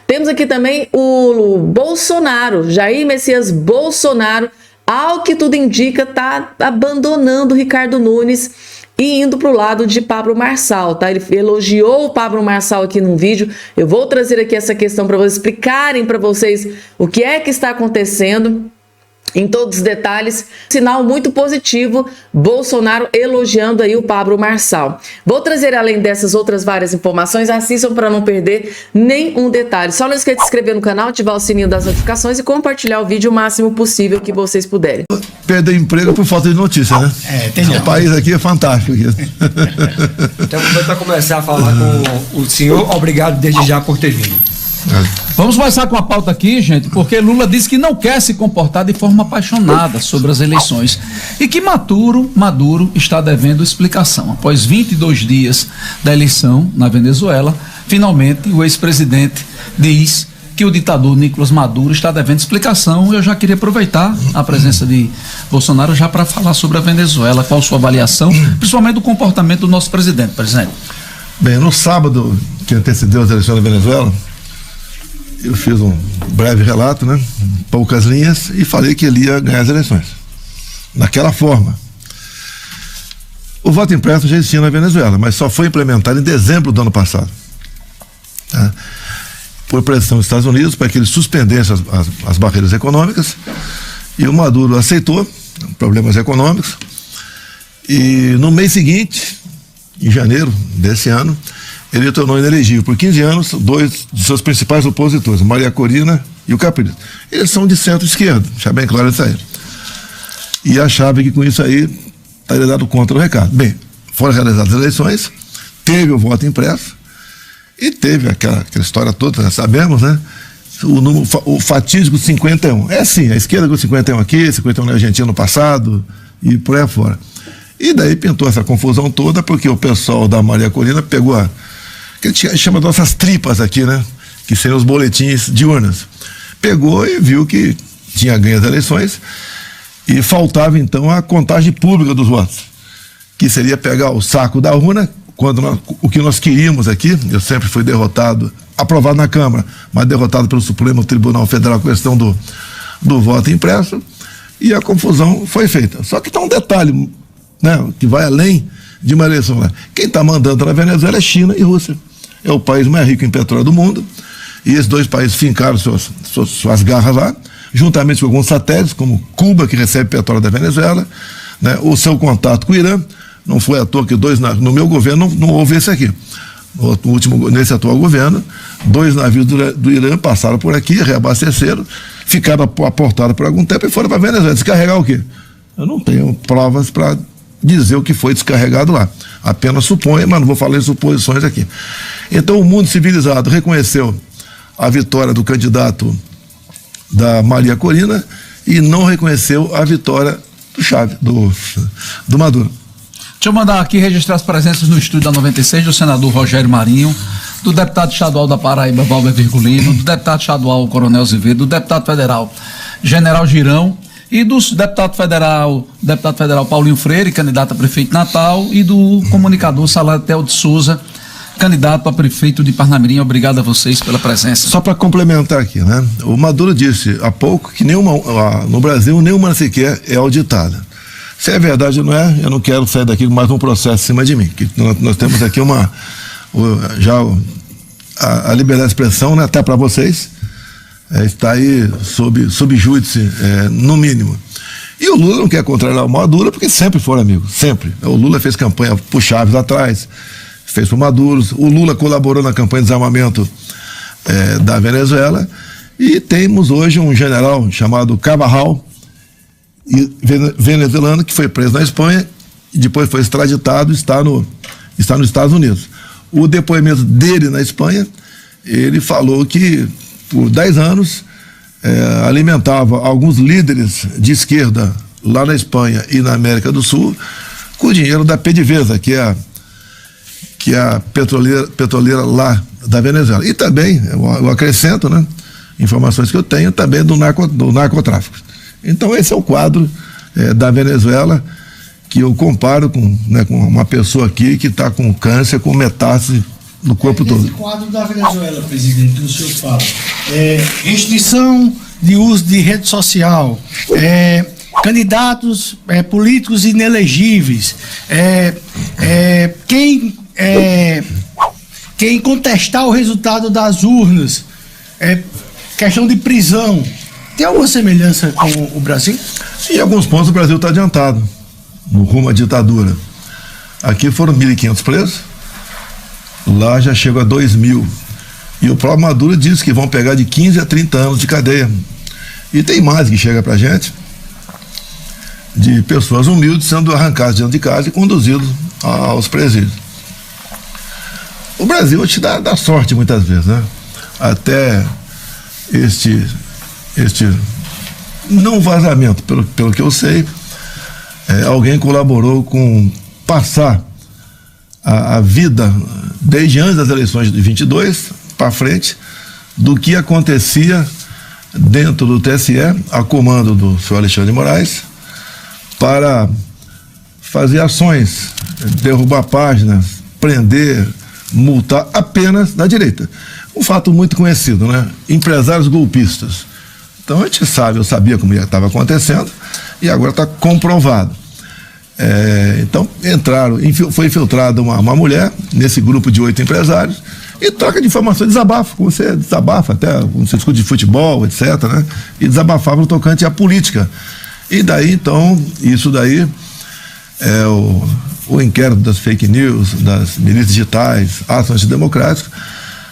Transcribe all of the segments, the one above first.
Temos aqui também o Bolsonaro, Jair Messias Bolsonaro, ao que tudo indica, está abandonando o Ricardo Nunes e indo para o lado de Pablo Marçal, tá? Ele elogiou o Pablo Marçal aqui num vídeo. Eu vou trazer aqui essa questão para vocês explicarem para vocês o que é que está acontecendo em todos os detalhes. Sinal muito positivo, Bolsonaro elogiando aí o Pablo Marçal. Vou trazer, além dessas outras várias informações, assistam para não perder nenhum detalhe. Só não esqueça de se inscrever no canal, ativar o sininho das notificações e compartilhar o vídeo o máximo possível que vocês puderem. Perder emprego por falta de notícia, né? O país aqui é fantástico. Então vamos começar a falar com o senhor. Obrigado desde já por ter vindo. Vamos começar com a pauta aqui, gente, porque Lula disse que não quer se comportar de forma apaixonada sobre as eleições e que Maduro está devendo explicação. Após 22 dias da eleição na Venezuela, finalmente o ex-presidente diz que o ditador Nicolás Maduro está devendo explicação. Eu já queria aproveitar a presença de Bolsonaro já para falar sobre a Venezuela. Qual a sua avaliação, principalmente do comportamento do nosso presidente? Bem, no sábado que antecedeu as eleições da Venezuela, eu fiz um breve relato, né, poucas linhas, e falei que ele ia ganhar as eleições daquela forma. O voto impresso já existia na Venezuela, mas só foi implementado em dezembro do ano passado, tá? Por pressão dos Estados Unidos para que eles suspendessem as barreiras econômicas, e o Maduro aceitou problemas econômicos, e no mês seguinte, em janeiro desse ano, ele tornou inelegível por 15 anos dois de seus principais opositores, Maria Corina e o Capriles. Eles são de centro-esquerda, deixar bem claro isso aí. E achava que com isso aí estaria dado contra o recado. Bem, foram realizadas as eleições, teve o voto impresso e teve aquela história toda, já sabemos, né? O fatídico 51. É assim, a esquerda com 51 aqui, 51 na Argentina no passado e por aí fora. E daí pintou essa confusão toda porque o pessoal da Maria Corina pegou que a gente chama de nossas tripas aqui, né? Que seriam os boletins de urnas. Pegou e viu que tinha ganho as eleições e faltava então a contagem pública dos votos, que seria pegar o saco da urna, o que nós queríamos aqui. Eu sempre fui derrotado, aprovado na Câmara, mas derrotado pelo Supremo Tribunal Federal, questão do voto impresso, e a confusão foi feita. Só que tem um detalhe, né, que vai além de uma eleição lá. Quem está mandando na Venezuela é China e Rússia. É o país mais rico em petróleo do mundo, e esses dois países fincaram suas garras lá, juntamente com alguns satélites, como Cuba, que recebe petróleo da Venezuela, né, o seu contato com o Irã. Não foi à toa que no meu governo não houve esse aqui. Nesse atual governo, 2 navios do Irã passaram por aqui, reabasteceram, ficaram aportados por algum tempo e foram para a Venezuela. Descarregar o quê? Eu não tenho provas para dizer o que foi descarregado lá. Apenas suponho, mas não vou falar em suposições aqui. Então o mundo civilizado reconheceu a vitória do candidato da Maria Corina e não reconheceu a vitória do Maduro. Deixa eu mandar aqui registrar as presenças no estúdio da 96 do senador Rogério Marinho, do deputado estadual da Paraíba, Valber Virgulino, do deputado estadual Coronel Azevedo, do deputado federal General Girão, e do deputado federal Paulinho Freire, candidato a prefeito de Natal, e do comunicador Salatel de Souza, candidato a prefeito de Parnamirim. Obrigado a vocês pela presença. Só para complementar aqui, né? O Maduro disse há pouco que no Brasil nenhuma sequer é auditada. Se é verdade ou não é, eu não quero sair daqui com mais um processo em cima de mim. Que nós temos aqui a liberdade de expressão, né, até para vocês, está aí sob júdice, no mínimo. E o Lula não quer contrariar o Maduro porque sempre foram amigos, sempre. O Lula fez campanha por Chaves atrás, fez por Maduro. O Lula colaborou na campanha de desarmamento da Venezuela, e temos hoje um general chamado Carvajal, venezuelano, que foi preso na Espanha e depois foi extraditado e está nos Estados Unidos. O depoimento dele na Espanha, ele falou que por 10 anos alimentava alguns líderes de esquerda lá na Espanha e na América do Sul com o dinheiro da PDVSA, que é a petroleira lá da Venezuela. E também, eu acrescento, né, informações que eu tenho também do narcotráfico. Então esse é o quadro da Venezuela, que eu comparo com uma pessoa aqui que está com câncer, com metástase no corpo todo. Nesse quadro da Venezuela, presidente, que o senhor fala, restrição de uso de rede social, candidatos políticos inelegíveis, quem contestar o resultado das urnas, questão de prisão. Tem alguma semelhança com o Brasil? Em alguns pontos o Brasil está adiantado no rumo à ditadura. Aqui foram 1.500 presos, lá já chegou a 2.000. E o próprio Maduro disse que vão pegar de 15 a 30 anos de cadeia. E tem mais que chega pra gente, de pessoas humildes sendo arrancadas dentro de casa e conduzidos aos presídios. O Brasil te dá sorte muitas vezes, né? Até este não vazamento, pelo que eu sei, alguém colaborou com passar a vida desde antes das eleições de 22 para frente do que acontecia dentro do TSE, a comando do senhor Alexandre de Moraes, para fazer ações, derrubar páginas, prender, multar apenas da direita. Um fato muito conhecido, né? Empresários golpistas. Então a gente sabe, eu sabia como estava acontecendo e agora está comprovado. Então foi infiltrada uma mulher nesse grupo de 8 empresários e troca de informações, desabafa, como você desabafa até, quando você discute de futebol, etc, né? E desabafava no tocante à política. E daí, então, isso daí é o inquérito das fake news, das milícias digitais, atos antidemocráticos,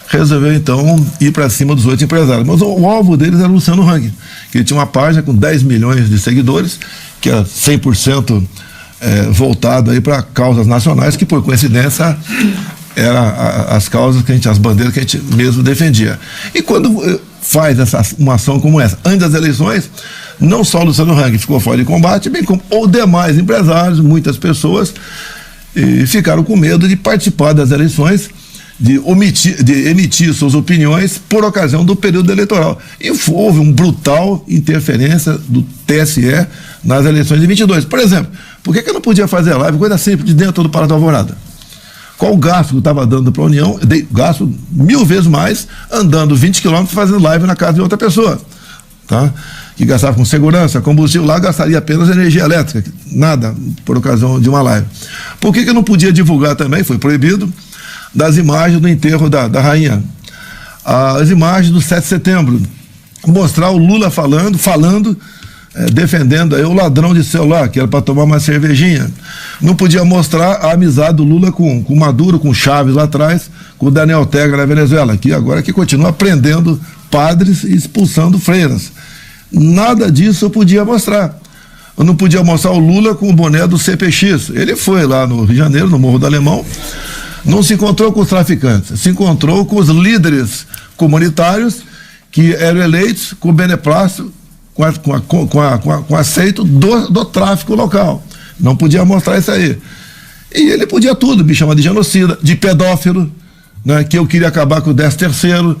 resolveu então ir para cima dos 8 empresários. Mas o alvo deles era o Luciano Hang, que ele tinha uma página com 10 milhões de seguidores, que era 100% voltado aí para causas nacionais, que por coincidência eram as causas as bandeiras que a gente mesmo defendia. E quando faz uma ação como essa, antes das eleições, não só o Luciano Hang ficou fora de combate, bem como os demais empresários, muitas pessoas, ficaram com medo de participar das eleições, de emitir suas opiniões por ocasião do período eleitoral. E houve uma brutal interferência do TSE nas eleições de 22. Por exemplo, por que eu não podia fazer live, coisa simples, de dentro do Palácio da Alvorada? Qual o gasto que eu estava dando para a União? Gasto 1000 vezes mais andando 20 quilômetros fazendo live na casa de outra pessoa, tá? Que gastava com segurança, combustível, lá gastaria apenas energia elétrica, nada por ocasião de uma live. Por que eu não podia divulgar também, foi proibido, das imagens do enterro da rainha, as imagens do 7 de setembro, mostrar o Lula falando, defendendo aí o ladrão de celular, que era para tomar uma cervejinha. Não podia mostrar a amizade do Lula com Maduro, com Chaves lá atrás, com o Daniel Ortega na Venezuela, que agora que continua prendendo padres e expulsando freiras. Nada disso eu podia mostrar. Eu não podia mostrar o Lula com o boné do CPX. Ele foi lá no Rio de Janeiro, no Morro do Alemão, não se encontrou com os traficantes, se encontrou com os líderes comunitários que eram eleitos com beneplácito, com aceito do tráfico local. Não podia mostrar isso aí. E ele podia tudo, me chamar de genocida, de pedófilo, né, que eu queria acabar com o 13º,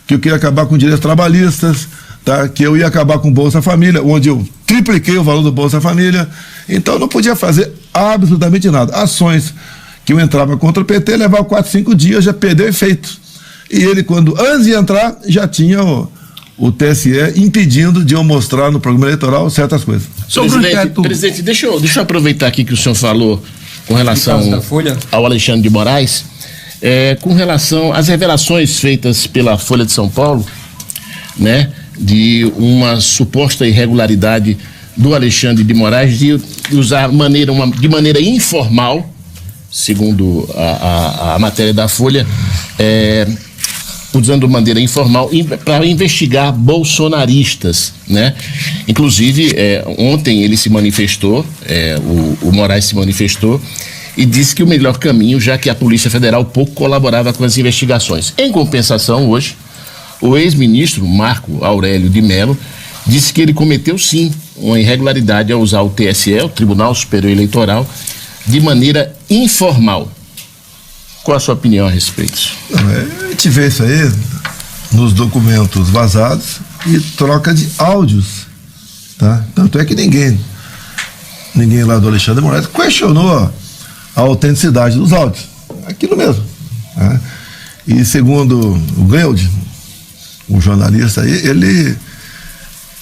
que eu queria acabar com direitos trabalhistas, tá, que eu ia acabar com o Bolsa Família, onde eu tripliquei o valor do Bolsa Família. Então não podia fazer absolutamente nada. Ações que eu entrava contra o PT, levava 4, 5 dias, já perdeu efeito. E ele, antes de entrar, já tinha o TSE impedindo de eu mostrar no programa eleitoral certas coisas. Presidente, deixa eu aproveitar aqui que o senhor falou com relação ao Alexandre de Moraes, com relação às revelações feitas pela Folha de São Paulo, né, de uma suposta irregularidade do Alexandre de Moraes de usar de maneira informal, segundo a matéria da Folha, usando de maneira informal para investigar bolsonaristas, né? Inclusive, ontem ele se manifestou, o Moraes se manifestou e disse que o melhor caminho, já que a Polícia Federal pouco colaborava com as investigações. Em compensação, hoje, o ex-ministro Marco Aurélio de Mello disse que ele cometeu sim uma irregularidade ao usar o TSE, o Tribunal Superior Eleitoral, de maneira informal. Qual a sua opinião a respeito? A gente vê isso aí nos documentos vazados e troca de áudios, tá? Tanto é que ninguém lá do Alexandre de Moraes questionou a autenticidade dos áudios. Aquilo mesmo, tá? E segundo o Gleude, o jornalista aí,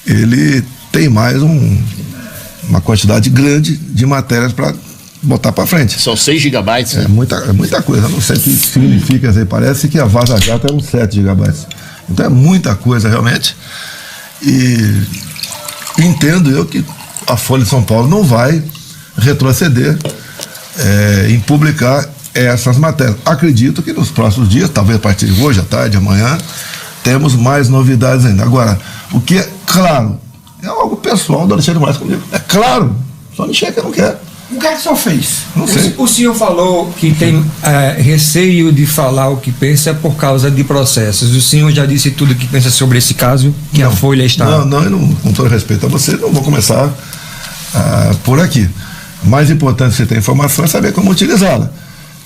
ele tem mais uma quantidade grande de matérias para botar para frente. São 6 gigabytes, né? É muita coisa. Não sei o que significa isso aí. Parece que a Vaza Jato é uns 7 gigabytes. Então é muita coisa realmente. E entendo eu que a Folha de São Paulo não vai retroceder em publicar essas matérias. Acredito que nos próximos dias, talvez a partir de hoje, à tarde, amanhã, temos mais novidades ainda. Agora, o que é claro, é algo pessoal do Alexandre de Moraes comigo. É claro, só não chega, não quer. O que é que o senhor fez? Não sei. O senhor falou que tem receio de falar o que pensa por causa de processos. O senhor já disse tudo o que pensa sobre esse caso, que a Folha está... Não, com todo respeito a você, não vou começar por aqui. Mais importante você ter informação é saber como utilizá-la.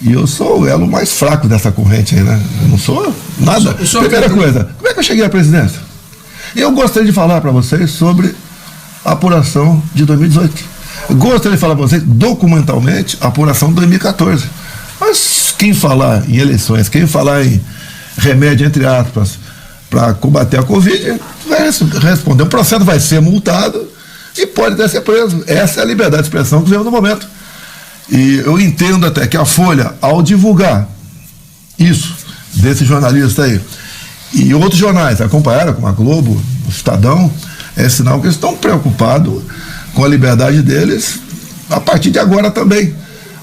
E eu sou o elo mais fraco dessa corrente aí, né? Eu não sou nada. Primeira coisa, como é que eu cheguei à presidência? Eu gostaria de falar para vocês sobre a apuração de 2018. Eu gostaria de falar para vocês, documentalmente, a apuração de 2014. Mas quem falar em eleições, quem falar em remédio, entre aspas, para combater a Covid, vai responder. O processo vai ser multado e pode até ser preso. Essa é a liberdade de expressão que vemos no momento. E eu entendo até que a Folha, ao divulgar isso, desse jornalista aí, e outros jornais acompanharam, como a Globo, o Estadão, é sinal que eles estão preocupados com a liberdade deles a partir de agora também.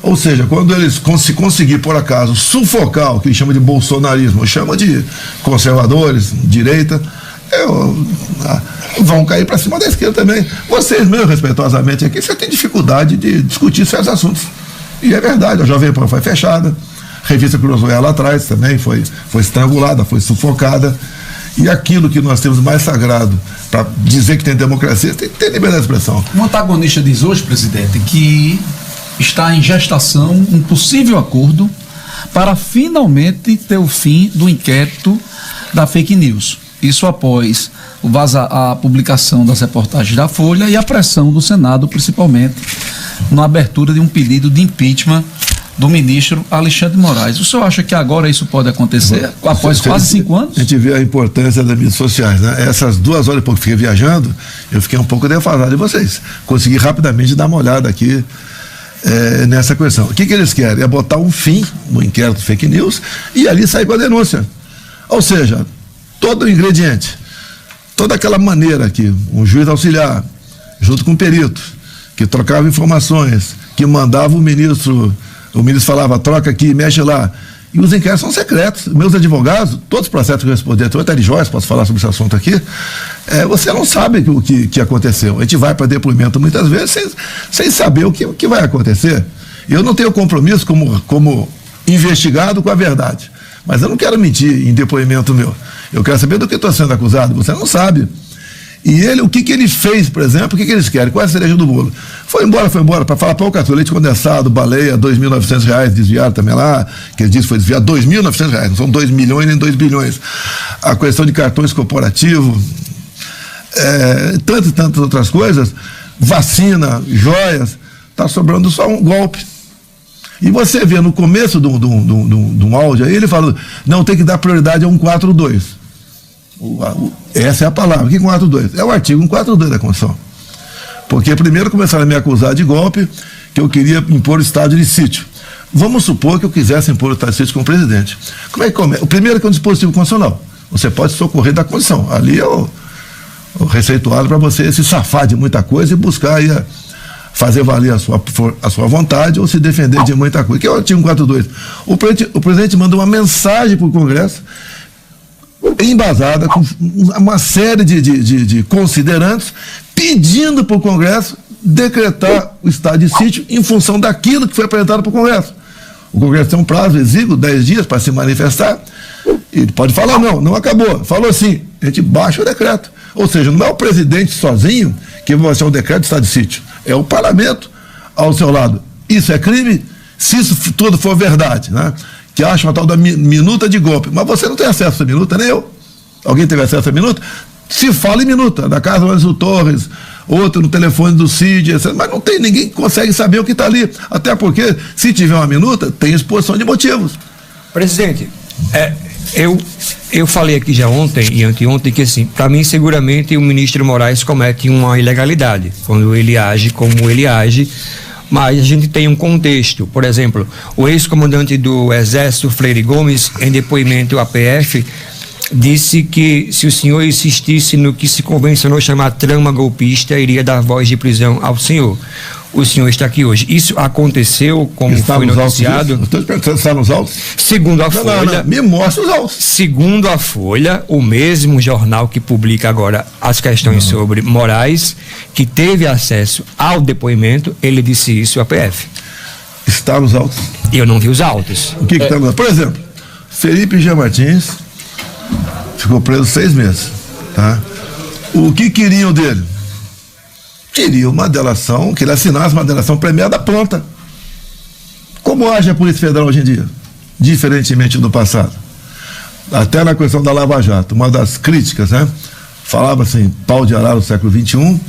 Ou seja, quando eles se conseguir, por acaso, sufocar o que eles chamam de bolsonarismo, chama de conservadores, direita, vão cair para cima da esquerda também. Vocês mesmo, respeitosamente aqui, você tem dificuldade de discutir certos assuntos. E é verdade, a Jovem Pan foi fechada, a revista Cruzoé lá atrás também foi estrangulada, foi sufocada. E aquilo que nós temos mais sagrado para dizer que tem democracia, tem que ter liberdade de expressão. O antagonista diz hoje, presidente, que está em gestação um possível acordo para finalmente ter o fim do inquérito da fake news. Isso após a publicação das reportagens da Folha e a pressão do Senado, principalmente na abertura de um pedido de impeachment do ministro Alexandre de Moraes. O senhor acha que agora isso pode acontecer, após quase 5 anos? A gente vê a importância das mídias sociais, né? Essas 2 horas e pouco que fiquei viajando, eu fiquei um pouco defasado de vocês. Consegui rapidamente dar uma olhada aqui nessa questão. O que eles querem? É botar um fim no inquérito fake news e ali sair com a denúncia. Ou seja, todo o ingrediente, toda aquela maneira que um juiz auxiliar, junto com um perito, que trocava informações, que mandava o ministro falava, troca aqui, mexe lá, e os inquéritos são secretos. Meus advogados, todos os processos que eu respondi, até de Joyce, posso falar sobre esse assunto aqui, você não sabe o que aconteceu. A gente vai para depoimento muitas vezes sem saber o que vai acontecer. Eu não tenho compromisso como investigado com a verdade, mas eu não quero mentir em depoimento meu. Eu quero saber do que estou sendo acusado, você não sabe. E ele, o que ele fez, por exemplo, o que eles querem? Qual é a cereja do bolo? Foi embora, para falar para o Catu, leite condensado, baleia, R$2.900, desviaram também lá, que ele disse que foi desviado R$2.900, não são 2 milhões nem 2 bilhões. A questão de cartões corporativos, tantas outras coisas, vacina, joias, está sobrando só um golpe. E você vê no começo de um áudio aí, ele fala, não, tem que dar prioridade a 142. Essa é a palavra. O que é 142? É o artigo 142 da Constituição. Porque primeiro começaram a me acusar de golpe, que eu queria impor o estado de sítio. Vamos supor que eu quisesse impor o estado de sítio como presidente. Como é que começa? O primeiro é que é um dispositivo constitucional. Você pode socorrer da Constituição. Ali é o receituário para você se safar de muita coisa e buscar aí fazer valer a sua vontade ou se defender de muita coisa. Que é o artigo 142. O presidente manda uma mensagem para o Congresso embasada com uma série de considerantes pedindo para o Congresso decretar o estado de sítio em função daquilo que foi apresentado para o Congresso. O Congresso tem um prazo exíguo, 10 dias para se manifestar, e pode falar não acabou. Falou assim, a gente baixa o decreto. Ou seja, não é o presidente sozinho que vai baixar o decreto de estado de sítio, é o parlamento ao seu lado. Isso é crime? Se isso tudo for verdade, né? Que acha uma tal da minuta de golpe, mas você não tem acesso a essa minuta, nem eu. Alguém teve acesso a essa minuta? Se fala em minuta, da casa do Anderson Torres, outro no telefone do Cid, etc. Mas não tem, ninguém consegue saber o que está ali. Até porque, se tiver uma minuta, tem exposição de motivos. Presidente, Eu falei aqui já ontem e anteontem que, assim, para mim, seguramente o ministro Moraes comete uma ilegalidade quando ele age como ele age, mas a gente tem um contexto. Por exemplo, o ex-comandante do Exército, Freire Gomes, em depoimento à PF, disse que se o senhor insistisse no que se convencionou chamar trama golpista, iria dar voz de prisão ao senhor. O senhor está aqui hoje. Isso aconteceu como foi noticiado? Estou te perguntando se está nos autos. Segundo a Folha. Não, me mostra os autos. Segundo a Folha, o mesmo jornal que publica agora as questões sobre Moraes, que teve acesso ao depoimento, ele disse isso à PF. Está nos autos. Eu não vi os autos. O que está nos autos? Por exemplo, Felipe Jean Martins ficou preso 6 meses. Tá? O que queriam dele? Queria uma delação, que ele assinasse uma delação premiada pronta. Como age a Polícia Federal hoje em dia? Diferentemente do passado. Até na questão da Lava Jato, uma das críticas, né? Falava assim, pau de arara do século XXI,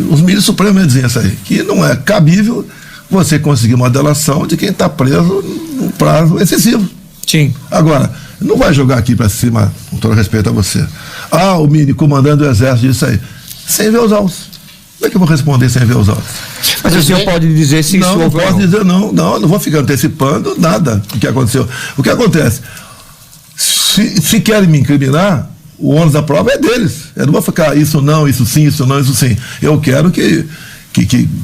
os ministros supremos diziam isso aí, que não é cabível você conseguir uma delação de quem está preso num prazo excessivo. Sim. Agora, não vai jogar aqui para cima, com todo respeito a você. O mini comandante do Exército disse aí, sem ver os autos. Como é que eu vou responder sem ver os autos? Mas o senhor pode dizer se isso não posso dizer não, não vou ficar antecipando nada do que aconteceu. O que acontece? Se querem me incriminar, o ônus da prova é deles. Eu não vou ficar isso não, isso sim, isso não, isso sim. Eu quero que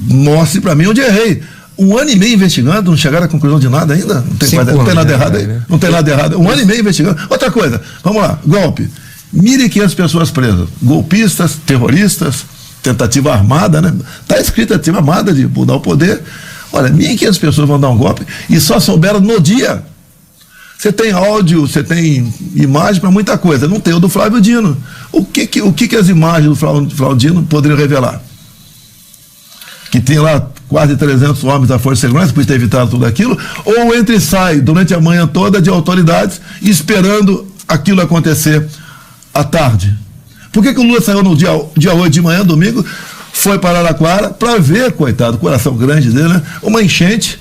mostre para mim onde errei. 1 ano e meio investigando, não chegaram à conclusão de nada ainda? Não tem nada errado aí? Né? Não tem nada errado. 1 ano e meio investigando. Outra coisa, vamos lá, golpe. 1.500 pessoas presas. Golpistas, terroristas, tentativa armada, né? Está escrito tentativa armada de mudar o poder. Olha, 1.500 pessoas vão dar um golpe e só souberam no dia. Você tem áudio, você tem imagem para muita coisa. Não tem o do Flávio Dino. O que as imagens do Flávio Dino poderiam revelar? Que tem lá quase 300 homens da Força de Segurança, por ter evitado tudo aquilo, ou entra e sai durante a manhã toda de autoridades esperando aquilo acontecer à tarde. Por que o Lula saiu no dia 8 de manhã, domingo, foi para Araraquara para ver, coitado, o coração grande dele, né, uma enchente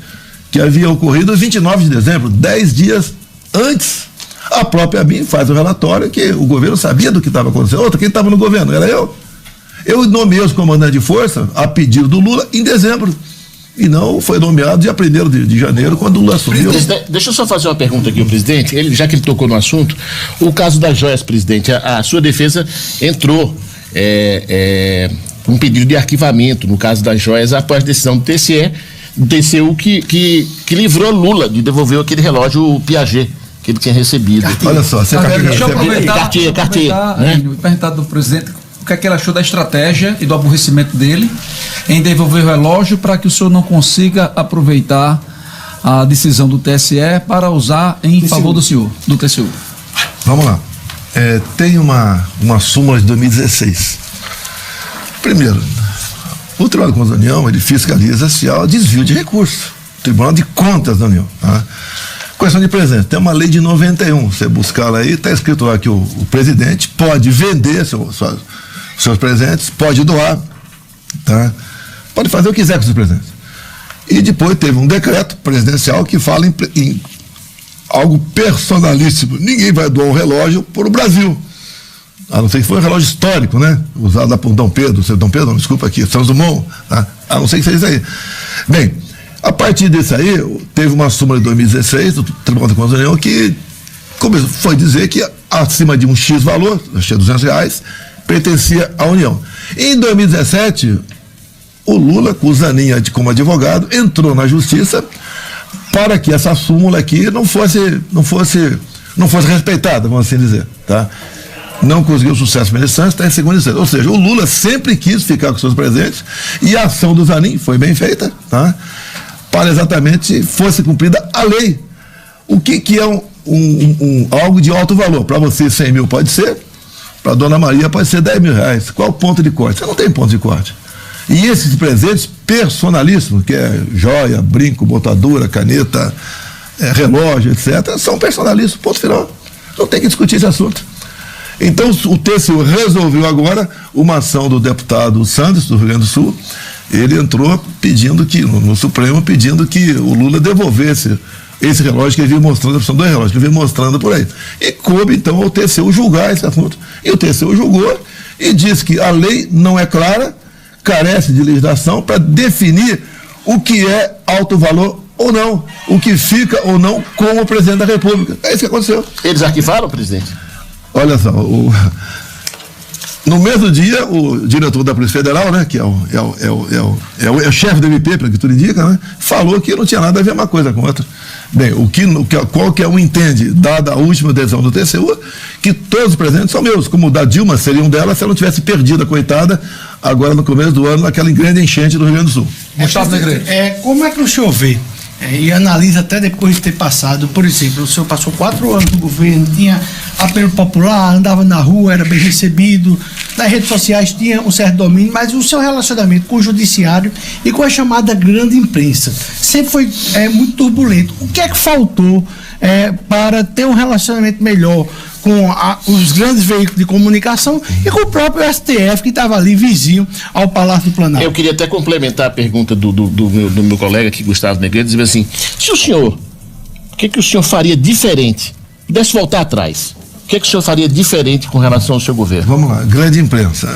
que havia ocorrido em 29 de dezembro, 10 dias antes. A própria BIM faz o relatório que o governo sabia do que estava acontecendo. Quem estava no governo? Era eu. Eu nomeei os comandantes de força a pedido do Lula em dezembro. E não foi nomeado dia 1º de janeiro, quando o Lula assumiu. Deixa eu só fazer uma pergunta aqui ao presidente, já que ele tocou no assunto, o caso das joias, presidente, a sua defesa entrou um pedido de arquivamento no caso das joias após a decisão do TCU que livrou Lula de devolver aquele relógio Piaget que ele tinha recebido. Olha só, você deixa eu aproveitar né? e perguntar do presidente o que é que ele achou da estratégia e do aborrecimento dele em devolver o relógio para que o senhor não consiga aproveitar a decisão do TSE para usar em favor do senhor, do TCU. Vamos lá. Tem uma súmula de 2016. Primeiro, o Tribunal de Contas da União, ele fiscaliza se há desvio de recursos. Tribunal de Contas da União. Tá? Questão de presente. Tem uma lei de 91. Você buscar lá aí, está escrito lá que o presidente pode vender seus presentes, pode doar, tá? Pode fazer o que quiser com seus presentes. E depois teve um decreto presidencial que fala em algo personalíssimo. Ninguém vai doar um relógio para o Brasil. A não ser que foi um relógio histórico, né? Usado lá por Dom Pedro, desculpa aqui, Santos Dumont, tá? A não ser que seja isso aí. Bem, a partir disso aí, teve uma súmula de 2016 do Tribunal de Contas da União que foi dizer que acima de um X valor, acho que é R$200, pertencia à União. Em 2017, o Lula, com o Zanin como advogado, entrou na justiça para que essa súmula aqui não fosse respeitada, vamos assim dizer, tá? Não conseguiu sucesso na instância, está em segunda instância. Ou seja, o Lula sempre quis ficar com seus presentes e a ação do Zanin foi bem feita, tá? Para exatamente fosse cumprida a lei. O que é algo de alto valor? Para você 100 mil pode ser, para Dona Maria pode ser R$10 mil. Qual o ponto de corte? Você não tem ponto de corte. E esses presentes personalíssimos, que é joia, brinco, botadura, caneta, relógio, etc., são personalíssimos, ponto final. Não tem que discutir esse assunto. Então o TCU resolveu agora uma ação do deputado Sanders, do Rio Grande do Sul. Ele entrou pedindo que, no Supremo, pedindo que o Lula devolvesse esse relógio que ele veio mostrando, são 2 relógios que ele veio mostrando por aí. E coube, então, ao TCU julgar esse assunto. E o TCU julgou e disse que a lei não é clara, carece de legislação para definir o que é alto valor ou não, o que fica ou não com o presidente da República. É isso que aconteceu. Eles arquivaram, presidente? Olha só, no mesmo dia, o diretor da Polícia Federal, né, que é o chefe do MP, pelo que tudo indica, né, falou que não tinha nada a ver uma coisa com outra. Bem, qualquer um entende, dada a última decisão do TCU, que todos os presentes são meus, como o da Dilma seria um delas se ela não tivesse perdido a coitada, agora no começo do ano, naquela grande enchente do Rio Grande do Sul. Gustavo Negreiro. Como é que o senhor vê e analisa até depois de ter passado, por exemplo, o senhor passou 4 anos no governo, tinha apelo popular, andava na rua, era bem recebido, nas redes sociais tinha um certo domínio, mas o seu relacionamento com o judiciário e com a chamada grande imprensa sempre foi muito turbulento. O que é que faltou para ter um relacionamento melhor com os grandes veículos de comunicação e com o próprio STF, que estava ali vizinho ao Palácio do Planalto? Eu queria até complementar a pergunta do meu colega aqui, Gustavo Negreiro, dizendo assim, o que o senhor faria diferente? Pudesse voltar atrás, o que o senhor faria diferente com relação ao seu governo? Vamos lá, grande imprensa.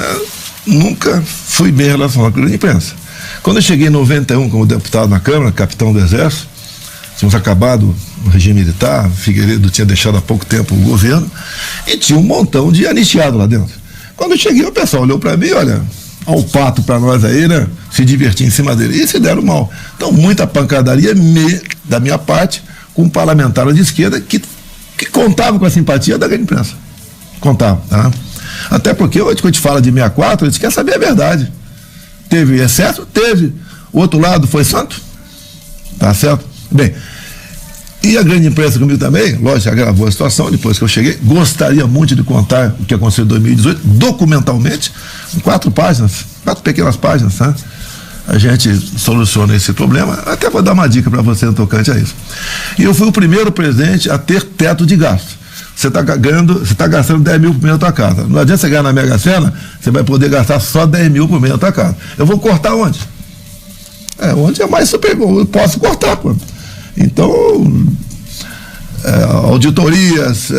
Nunca fui bem relacionado com a grande imprensa. Quando eu cheguei em 91 como deputado na Câmara, capitão do Exército, tínhamos acabado o regime militar, Figueiredo tinha deixado há pouco tempo o governo, e tinha um montão de anistiado lá dentro. Quando eu cheguei, o pessoal olhou para mim, olha, ao pato para nós aí, né, se divertir em cima dele, e se deram mal. Então, muita pancadaria da minha parte, com um parlamentar de esquerda que contava com a simpatia da grande imprensa. Contava, tá? Até porque hoje, quando a gente fala de 64, a gente quer saber a verdade. Teve excesso? Teve. O outro lado foi santo? Tá certo? Bem, e a grande imprensa comigo também, lógico, agravou a situação depois que eu cheguei. Gostaria muito de contar o que aconteceu em 2018, documentalmente, em 4 páginas, 4 pequenas páginas, né? A gente soluciona esse problema. Até vou dar uma dica para você no tocante a isso. E eu fui o primeiro presidente a ter teto de gasto. Você está gastando 10 mil por mês na tua casa. Não adianta você ganhar na Mega Sena, você vai poder gastar só 10 mil por mês na tua casa. Eu vou cortar onde? Onde é mais super bom, eu posso cortar, pô. Então, auditorias,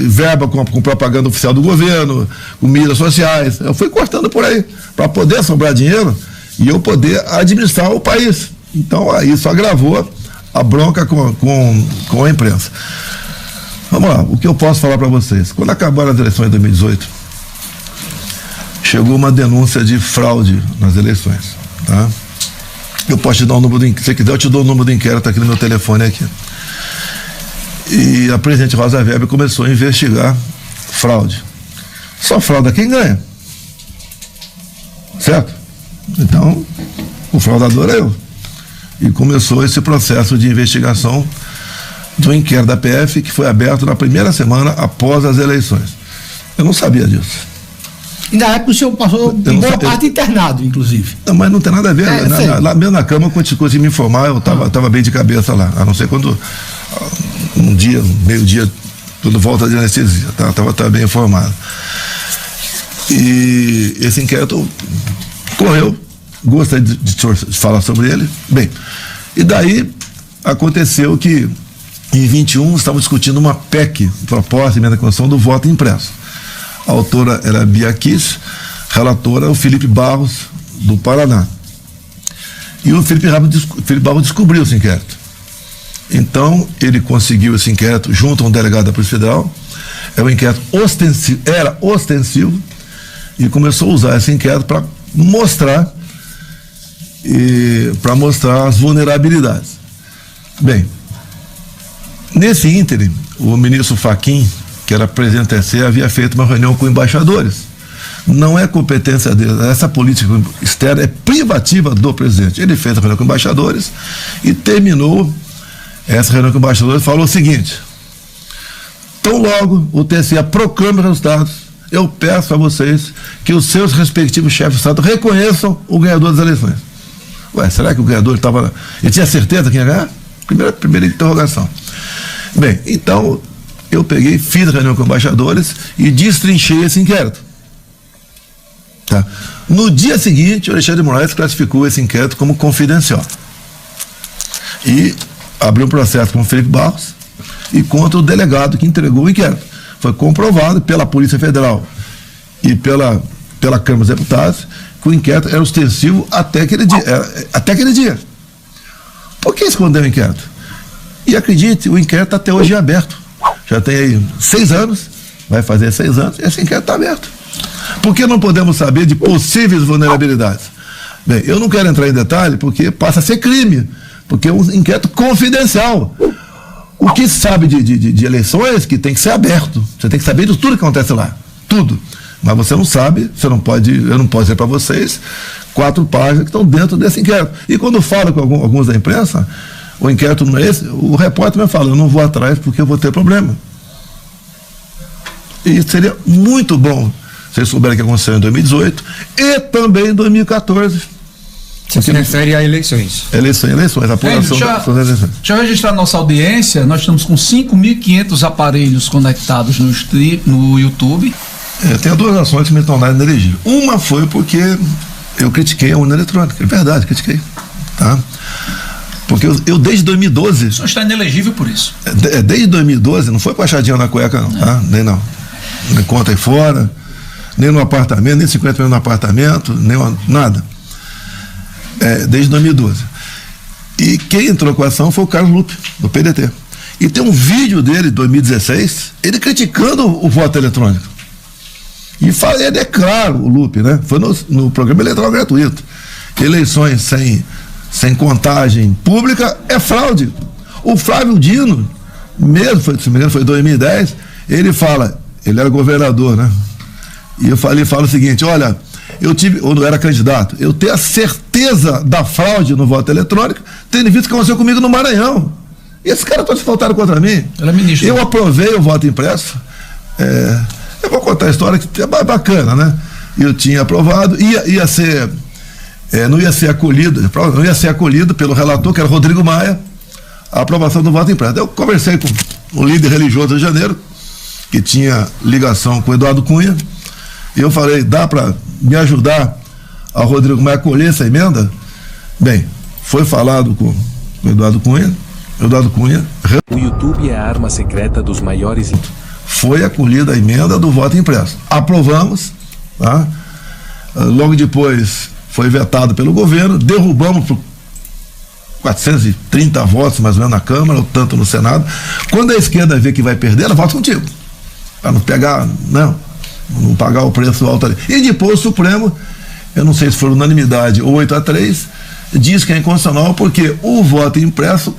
verba com propaganda oficial do governo, com mídias sociais, eu fui cortando por aí, para poder sobrar dinheiro e eu poder administrar o país. Então, isso agravou a bronca com a imprensa. Vamos lá, o que eu posso falar para vocês? Quando acabaram as eleições de 2018, chegou uma denúncia de fraude nas eleições, tá? Eu posso te dar o número do inquérito, se você quiser eu te dou o número do inquérito aqui no meu telefone aqui. E a presidente Rosa Weber começou a investigar fraude. Só fraude quem ganha. Certo? Então, o fraudador é eu. E começou esse processo de investigação do inquérito da PF, que foi aberto na primeira semana após as eleições. Eu não sabia disso. E na época o senhor passou em boa parte internado, inclusive. Não, mas não tem nada a ver. Lá mesmo na cama, quando consegui me informar, eu estava bem de cabeça lá. A não ser quando, meio-dia, quando volta de anestesia. Estava bem informado. E esse inquérito correu. Gostaria de falar sobre ele. Bem, e daí aconteceu que em 21 estavam discutindo uma PEC, proposta de emenda à Constituição do voto impresso. A autora era a Bia Kiss, relatora o Felipe Barros, do Paraná. E o Felipe Barros descobriu esse inquérito. Então, ele conseguiu esse inquérito junto a um delegado da Polícia Federal. Era um inquérito ostensivo, e começou a usar esse inquérito para mostrar as vulnerabilidades. Bem, nesse ínterim, o ministro Fachin, que era presidente do TSE, havia feito uma reunião com embaixadores. Não é competência dele, essa política externa é privativa do presidente. Ele fez a reunião com embaixadores e terminou essa reunião com embaixadores e falou o seguinte: tão logo o TSE proclame os resultados, eu peço a vocês que os seus respectivos chefes de Estado reconheçam o ganhador das eleições. Ué, será que o ganhador ele tinha certeza que ia ganhar? Primeira interrogação. Bem, então eu fiz a reunião com embaixadores e destrinchei esse inquérito. Tá? No dia seguinte, o Alexandre de Moraes classificou esse inquérito como confidencial. E abriu um processo com o Felipe Barros e contra o delegado que entregou o inquérito. Foi comprovado pela Polícia Federal e pela Câmara dos Deputados que o inquérito era ostensivo até aquele dia. Por que escondeu o inquérito? E acredite, o inquérito até hoje é aberto. Já tem aí 6 anos, vai fazer 6 anos, e esse inquérito está aberto. Por que não podemos saber de possíveis vulnerabilidades? Bem, eu não quero entrar em detalhe porque passa a ser crime, porque é um inquérito confidencial. O que se sabe de eleições que tem que ser aberto. Você tem que saber de tudo que acontece lá. Tudo. Mas você não sabe, eu não posso dizer para vocês 4 páginas que estão dentro desse inquérito. E quando eu falo com alguns da imprensa, o inquérito não é esse, o repórter me fala, eu não vou atrás porque eu vou ter problema. E isso seria muito bom se vocês souberem o que aconteceu em 2018 e também em 2014. Você se refere a eleições. Eleições, a apuração das eleições. Deixa eu registrar nossa audiência, nós estamos com 5.500 aparelhos conectados no YouTube. Tem 2 ações que me tornaram inelegível. Uma foi porque eu critiquei a urna eletrônica, é verdade, critiquei. Tá? Porque eu desde 2012... O senhor está inelegível por isso. Desde 2012, não foi com a chadinha na cueca não, tá? Nem não. Nem conta aí fora, nem no apartamento, nem 50 mil no apartamento, nem nada. Desde 2012. E quem entrou com a ação foi o Carlos Lupe, do PDT. E tem um vídeo dele, de 2016, ele criticando o voto eletrônico. E ele é claro, o Lupe, né? Foi no programa eleitoral gratuito. Eleições sem contagem pública é fraude. O Flávio Dino, mesmo, se não me engano, foi em 2010, ele era governador, né? E eu falo o seguinte, olha, eu não era candidato, eu tenho a certeza da fraude no voto eletrônico, tendo visto o que aconteceu comigo no Maranhão. E esses caras todos faltaram contra mim. Ela é ministra. Eu aprovei o voto impresso. Eu vou contar a história que é bacana, né? Eu tinha aprovado, não ia ser acolhido pelo relator, que era Rodrigo Maia, a aprovação do voto impresso. Eu conversei com um líder religioso do Rio de Janeiro, que tinha ligação com o Eduardo Cunha, e eu falei, dá para me ajudar a Rodrigo Maia acolher essa emenda? Bem, foi falado com o Eduardo Cunha. O YouTube é a arma secreta dos maiores. Foi acolhida a emenda do voto impresso. Aprovamos, tá? Logo depois foi vetado pelo governo, derrubamos por 430 votos mais ou menos na Câmara, ou tanto no Senado. Quando a esquerda vê que vai perder, ela vota contigo. Para não pegar, não pagar o preço alto ali. E depois o Supremo, eu não sei se foi unanimidade ou 8-3, diz que é inconstitucional porque o voto impresso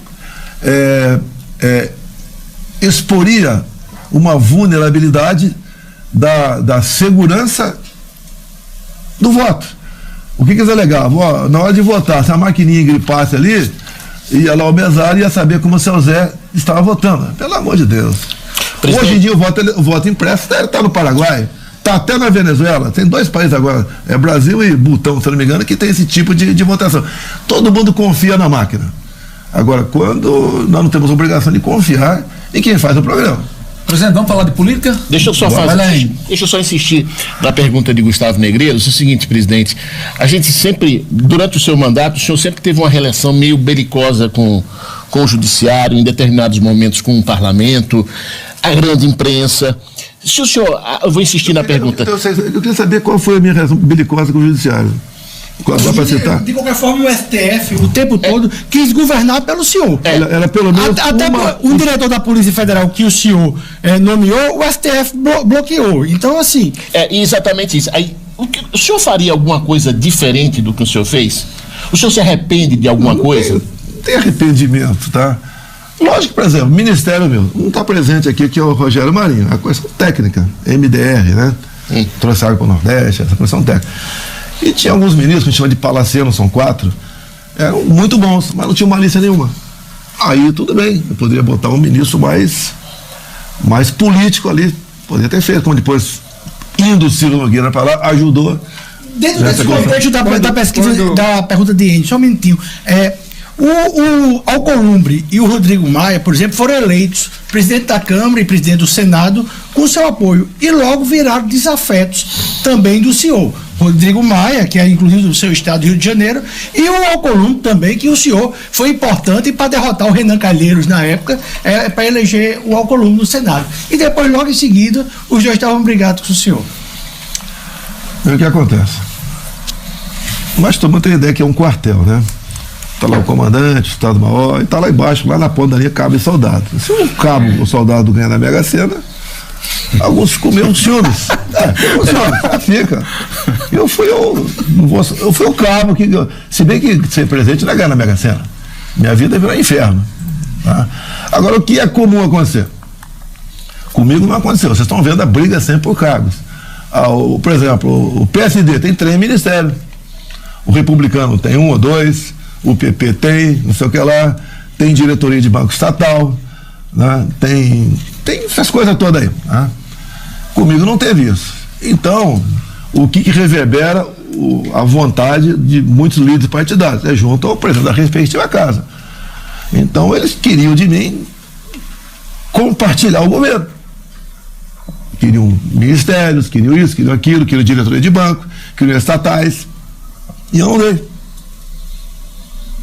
exporia uma vulnerabilidade da segurança do voto. O que eles alegavam? Na hora de votar, se a maquininha gripasse ali, ia lá ao mesário e ia saber como o seu Zé estava votando. Pelo amor de Deus. Presidente. Hoje em dia o voto impresso está no Paraguai, está até na Venezuela, tem 2 países agora, Brasil e Butão, se não me engano, que tem esse tipo de votação. Todo mundo confia na máquina. Agora, quando nós não temos obrigação de confiar em quem faz o programa. Presidente, vamos falar de política? Deixa eu só insistir na pergunta de Gustavo Negreiros. É o seguinte, presidente, a gente sempre, durante o seu mandato, o senhor sempre teve uma relação meio belicosa com o judiciário, em determinados momentos com o parlamento, a grande imprensa. Se o senhor, eu vou insistir na pergunta. Eu queria saber qual foi a minha relação belicosa com o judiciário. De qualquer forma, o STF, o tempo todo, quis governar pelo senhor. Era pelo menos até um diretor da Polícia Federal que o senhor nomeou, o STF bloqueou. Então, assim... Exatamente isso. Aí, o senhor faria alguma coisa diferente do que o senhor fez? O senhor se arrepende de alguma coisa? Não tem arrependimento, tá? Lógico, por exemplo, o Ministério meu, não está presente aqui, que é o Rogério Marinho, a questão técnica, MDR, né? Trouxe água para o Nordeste, essa questão técnica. E tinha alguns ministros que a gente chama de palaceiro, são 4, eram muito bons, mas não tinham malícia nenhuma. Aí tudo bem, eu poderia botar um ministro mais político ali, poderia ter feito, como depois, indo o Ciro Nogueira para lá, ajudou. Dentro desse contexto da pesquisa, da pergunta de Enio, só um minutinho, o Alcolumbre e o Rodrigo Maia, por exemplo, foram eleitos presidente da Câmara e presidente do Senado com seu apoio e logo viraram desafetos também do senhor Rodrigo Maia, que é inclusive do seu estado do Rio de Janeiro, e o Alcolumbre também, que o senhor foi importante para derrotar o Renan Calheiros na época, para eleger o Alcolumbre no Senado. E depois, logo em seguida, os dois estavam brigados com o senhor. E o que acontece? Mas todo mundo tem a ideia que é um quartel, né? Está lá o comandante, o Estado-Maior, e está lá embaixo, lá na ponta da linha, cabo e soldado. Se um cabo, o soldado ganha na Mega Sena, alguns ficam meio ciúmes. Fica. Eu fui o cabo que. Se bem que ser presidente não é ganhar na Mega Sena. Minha vida virou inferno. Tá? Agora, o que é comum acontecer? Comigo não aconteceu. Vocês estão vendo a briga sempre por cargos. Por exemplo, o PSD tem 3 ministérios. O republicano tem 1 ou 2. O PP tem, não sei o que lá. Tem diretoria de banco estatal. Né? Tem essas coisas todas aí. Né? Comigo não teve isso. Então, o que reverbera a vontade de muitos líderes partidários? É junto ao presidente da respectiva casa. Então, eles queriam de mim compartilhar o governo. Queriam ministérios, queriam isso, queriam aquilo, queriam diretoria de banco, queriam estatais. E eu não dei.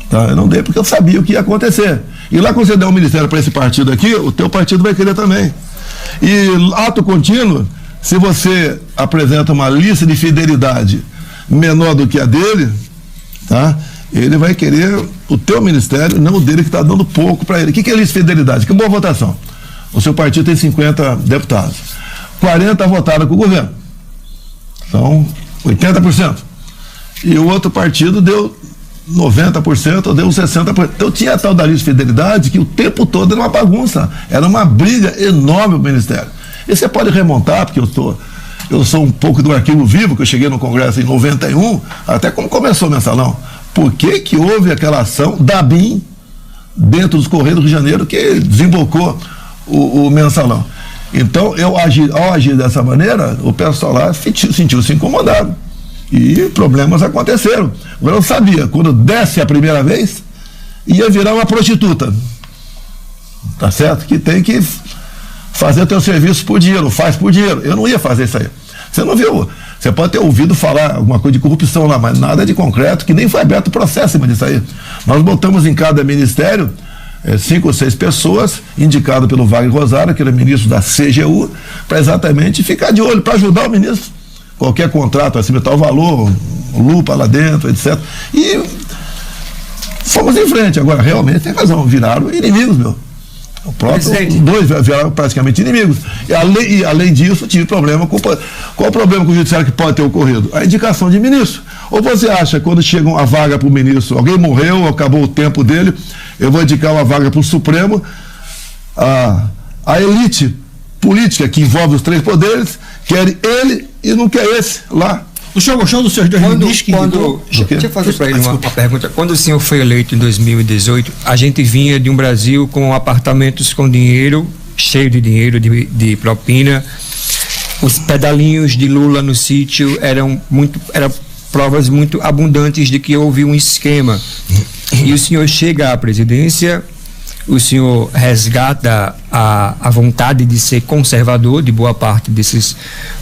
Tá? Eu não dei porque eu sabia o que ia acontecer. E lá, quando você der um ministério para esse partido aqui, o teu partido vai querer também. E ato contínuo, se você apresenta uma lista de fidelidade menor do que a dele, tá? Ele vai querer o teu ministério, não o dele que está dando pouco para ele. O que é lista de fidelidade? Que boa votação. O seu partido tem 50 deputados. 40 votaram com o governo. São 80%. E o outro partido deu 90%, ou deu 60%. Então tinha a tal da lista de fidelidade que o tempo todo era uma bagunça. Era uma briga enorme o ministério. E você pode remontar, porque eu sou um pouco do arquivo vivo, que eu cheguei no Congresso em 91, até como começou o mensalão. Por que houve aquela ação da BIM dentro dos Correios do Rio de Janeiro que desembocou o mensalão? Então, ao agir dessa maneira, o pessoal lá sentiu-se incomodado. E problemas aconteceram. Agora eu sabia, quando desce a primeira vez, ia virar uma prostituta. Tá certo? Que tem que fazer o teu serviço por dinheiro, faz por dinheiro. Eu não ia fazer isso aí. Você não viu? Você pode ter ouvido falar alguma coisa de corrupção lá, mas nada de concreto, que nem foi aberto o processo em cima disso aí. Nós botamos em cada ministério 5 ou 6 pessoas, indicado pelo Wagner Rosário, que era ministro da CGU, para exatamente ficar de olho, para ajudar o ministro. Qualquer contrato acima de tal valor, lupa lá dentro, etc. E fomos em frente. Agora, realmente, tem razão, viraram inimigos, meu. Dois viraram praticamente inimigos. E além disso, tive problema com... Qual o problema com o judiciário que pode ter ocorrido? A indicação de ministro. Ou você acha, quando chega uma vaga para o ministro, alguém morreu, acabou o tempo dele, eu vou indicar uma vaga para o Supremo, a elite política que envolve os 3 poderes, quer ele e não quer esse lá. O senhor gostou dos seus 2 ministros que indicou? Deixa eu fazer para ele uma pergunta. Quando o senhor foi eleito em 2018, a gente vinha de um Brasil com apartamentos com dinheiro, cheio de dinheiro, de propina. Os pedalinhos de Lula no sítio eram provas muito abundantes de que houve um esquema. E o senhor chega à presidência, o senhor resgata a vontade de ser conservador de boa parte desses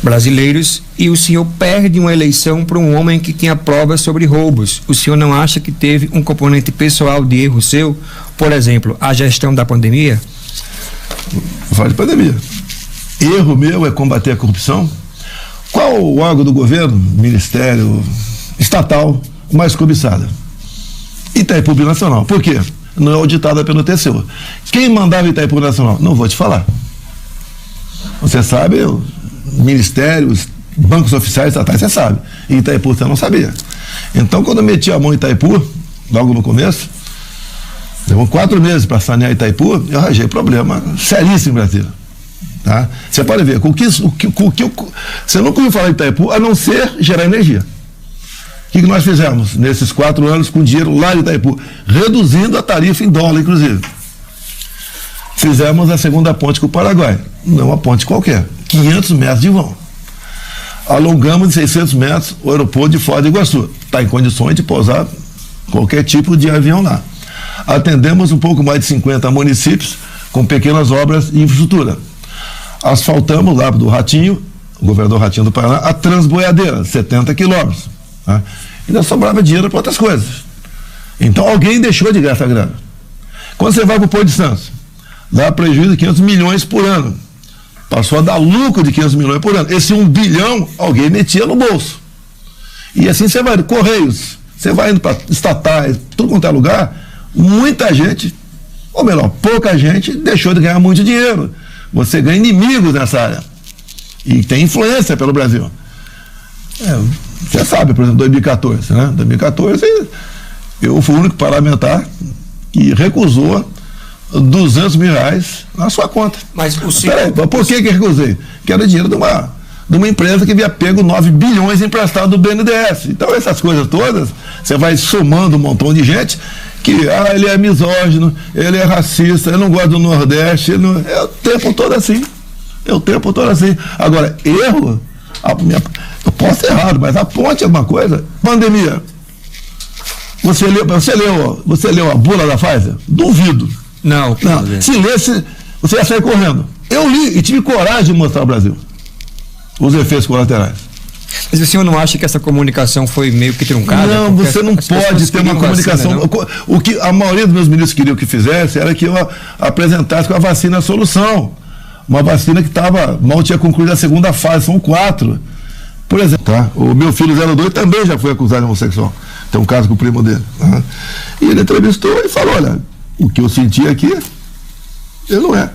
brasileiros e o senhor perde uma eleição para um homem que tinha provas sobre roubos. O senhor não acha que teve um componente pessoal de erro seu? Por exemplo, a gestão da pandemia? Fala de pandemia. Erro meu é combater a corrupção. Qual o órgão do governo, ministério estatal, mais cobiçada? Itaipu Binacional. Por quê? Não é auditada pelo TCU. Quem mandava Itaipu Nacional? Não vou te falar. Você sabe, ministérios, bancos oficiais estatais, você sabe. E Itaipu você não sabia. Então, quando eu meti a mão em Itaipu, logo no começo, levou 4 meses para sanear Itaipu, eu arranjei problema seríssimo em Brasília. Tá? Você pode ver, você nunca ouviu falar em Itaipu, a não ser gerar energia. O que nós fizemos nesses 4 anos com dinheiro lá de Itaipu? Reduzindo a tarifa em dólar, inclusive. Fizemos a segunda ponte com o Paraguai. Não uma ponte qualquer. 500 metros de vão. Alongamos de 600 metros o aeroporto de Foz do Iguaçu. Está em condições de pousar qualquer tipo de avião lá. Atendemos um pouco mais de 50 municípios com pequenas obras de infraestrutura. Asfaltamos lá do Ratinho o governador Ratinho do Paraná, a Transboiadeira, 70 quilômetros. Tá? Ainda sobrava dinheiro para outras coisas. Então alguém deixou de gastar grana. Quando você vai para o Porto de Santos, dá prejuízo de 500 milhões por ano. Passou a dar lucro de 500 milhões por ano. Esse 1 bilhão, alguém metia no bolso. E assim você vai, Correios, você vai indo para estatais, tudo quanto é lugar, muita gente, ou melhor, pouca gente deixou de ganhar muito dinheiro. Você ganha inimigos nessa área. E tem influência pelo Brasil. Você sabe, por exemplo, 2014, né? 2014, eu fui o único parlamentar que recusou 200 mil reais na sua conta. Mas o senhor... Peraí, por que recusei? Que era dinheiro de uma empresa que havia pego 9 bilhões emprestado do BNDES. Então essas coisas todas, você vai somando um montão de gente que, ele é misógino, ele é racista, ele não gosta do Nordeste, é o tempo todo assim. É o tempo todo assim. Agora, erro, eu posso ser errado, mas aponte alguma coisa. Pandemia. Você leu a bula da Pfizer? Duvido. Não. Se lesse, você ia sair correndo. Eu li e tive coragem de mostrar ao Brasil os efeitos colaterais. Mas o senhor não acha que essa comunicação foi meio que truncada? Não, você não pode ter uma comunicação. Vacina, o que a maioria dos meus ministros queriam que fizesse era que eu apresentasse com a vacina a solução. Uma vacina que mal tinha concluído a segunda fase, são 4. Por exemplo, tá? O meu filho 02 também já foi acusado de homossexual. Tem um caso com o primo dele. Tá? E ele entrevistou e falou, olha, o que eu senti aqui, ele não é.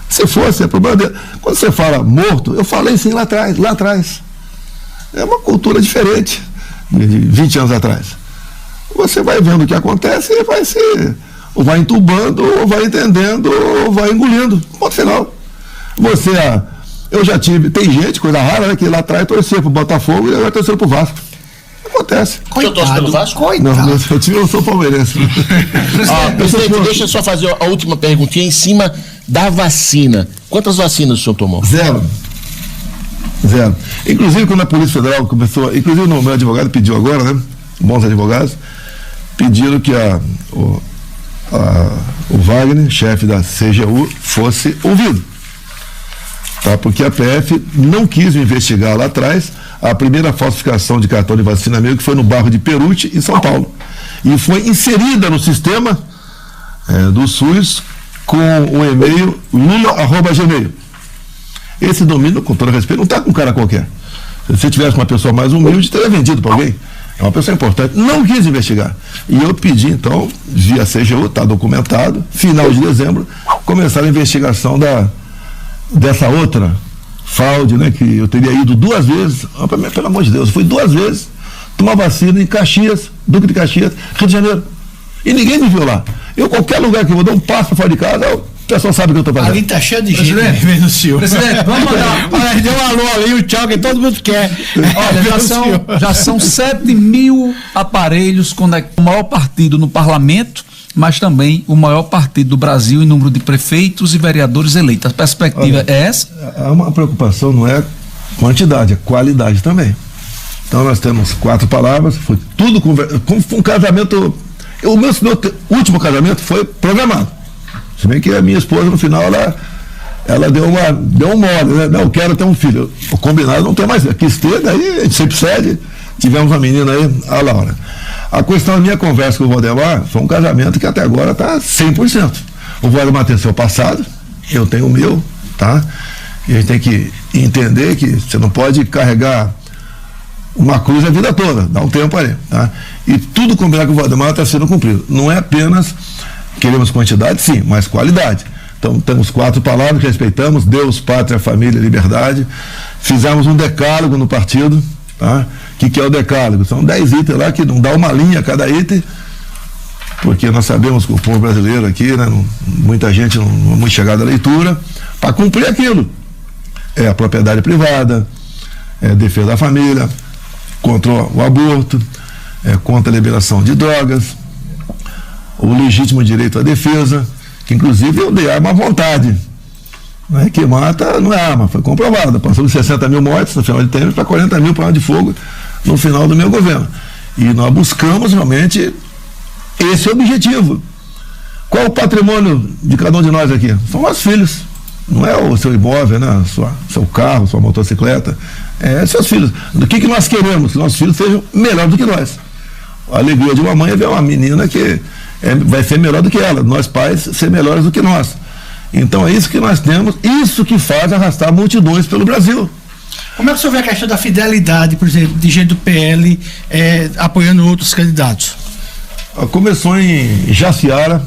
Se fosse, é problema dele. Quando você fala morto, eu falei sim lá atrás. É uma cultura diferente de 20 anos atrás. Você vai vendo o que acontece e ou vai entubando, ou vai entendendo, ou vai engolindo. Ponto final. Eu já tive, tem gente, coisa rara, né, que lá atrás torcia pro Botafogo e agora torceu pro Vasco. Acontece. O senhor torce pelo Vasco? Eu sou palmeirense. Presidente, deixa eu só fazer a última perguntinha em cima da vacina. Quantas vacinas o senhor tomou? Zero. Inclusive, quando a Polícia Federal começou, inclusive o meu advogado pediu agora, né? Bons advogados, pediram que o Wagner, chefe da CGU, fosse ouvido. Tá? Porque a PF não quis investigar lá atrás a primeira falsificação de cartão de vacina meu, que foi no bairro de Peruche, em São Paulo. E foi inserida no sistema do SUS com o e-mail lula@gmail. Esse domínio, com todo respeito, não está com um cara qualquer. Se você tivesse uma pessoa mais humilde, teria vendido para alguém. É uma pessoa importante. Não quis investigar. E eu pedi, então, via CGU, está documentado, final de dezembro, começar a investigação dessa outra fraude, né? Que eu teria ido 2 vezes, pelo amor de Deus, eu fui 2 vezes tomar vacina em Caxias, Duque de Caxias, Rio de Janeiro. E ninguém me viu lá. Eu, qualquer lugar que eu vou dar um passo fora de casa, o pessoal sabe o que eu estou fazendo. Ali está cheio de gente vendo o senhor. Presidente, vamos mandar. Olha, deu um alô ali, o tchau que todo mundo quer. Olha, já são 7 mil aparelhos conectados. O maior partido no parlamento, mas também o maior partido do Brasil em número de prefeitos e vereadores eleitos. A perspectiva é essa? Há uma preocupação, não é quantidade, é qualidade também. Então nós temos 4 palavras, foi tudo como um casamento. O meu último casamento foi programado. Se bem que a minha esposa, no final, ela deu um mole, né? Não, eu quero ter um filho. O combinado não tem mais. Quis ter, daí a gente sempre cede. Tivemos uma menina aí, a Laura. A questão da minha conversa com o Valdemar foi um casamento que até agora está 100%. O Valdemar tem seu passado, eu tenho o meu, tá? E a gente tem que entender que você não pode carregar uma cruz a vida toda, dá um tempo aí, tá? E tudo combinado com o Valdemar está sendo cumprido. Não é apenas queremos quantidade, sim, mas qualidade. Então temos 4 palavras que respeitamos: Deus, pátria, família, liberdade. Fizemos um decálogo no partido, tá? O que é o decálogo? São 10 itens lá que não dá uma linha a cada item, porque nós sabemos que o povo brasileiro aqui, né, muita gente não é muito chegada à leitura, para cumprir aquilo. É a propriedade privada, é a defesa da família, contra o aborto, contra a liberação de drogas, o legítimo direito à defesa, que inclusive eu dei arma à vontade. Não é que mata, não é arma, foi comprovado. Passou de 60 mil mortes no final de tempo para 40 mil para de fogo no final do meu governo. E nós buscamos realmente esse objetivo. Qual o patrimônio de cada um de nós aqui? São nossos filhos. Não é o seu imóvel, né? Seu carro, sua motocicleta. É seus filhos. Do que nós queremos? Que nossos filhos sejam melhores do que nós. A alegria de uma mãe é ver uma menina que vai ser melhor do que ela. Nós pais ser melhores do que nós. Então é isso que nós temos, isso que faz arrastar multidões pelo Brasil. Como é que o senhor vê a questão da fidelidade, por exemplo, de gente do PL apoiando outros candidatos? Começou em Jaciara,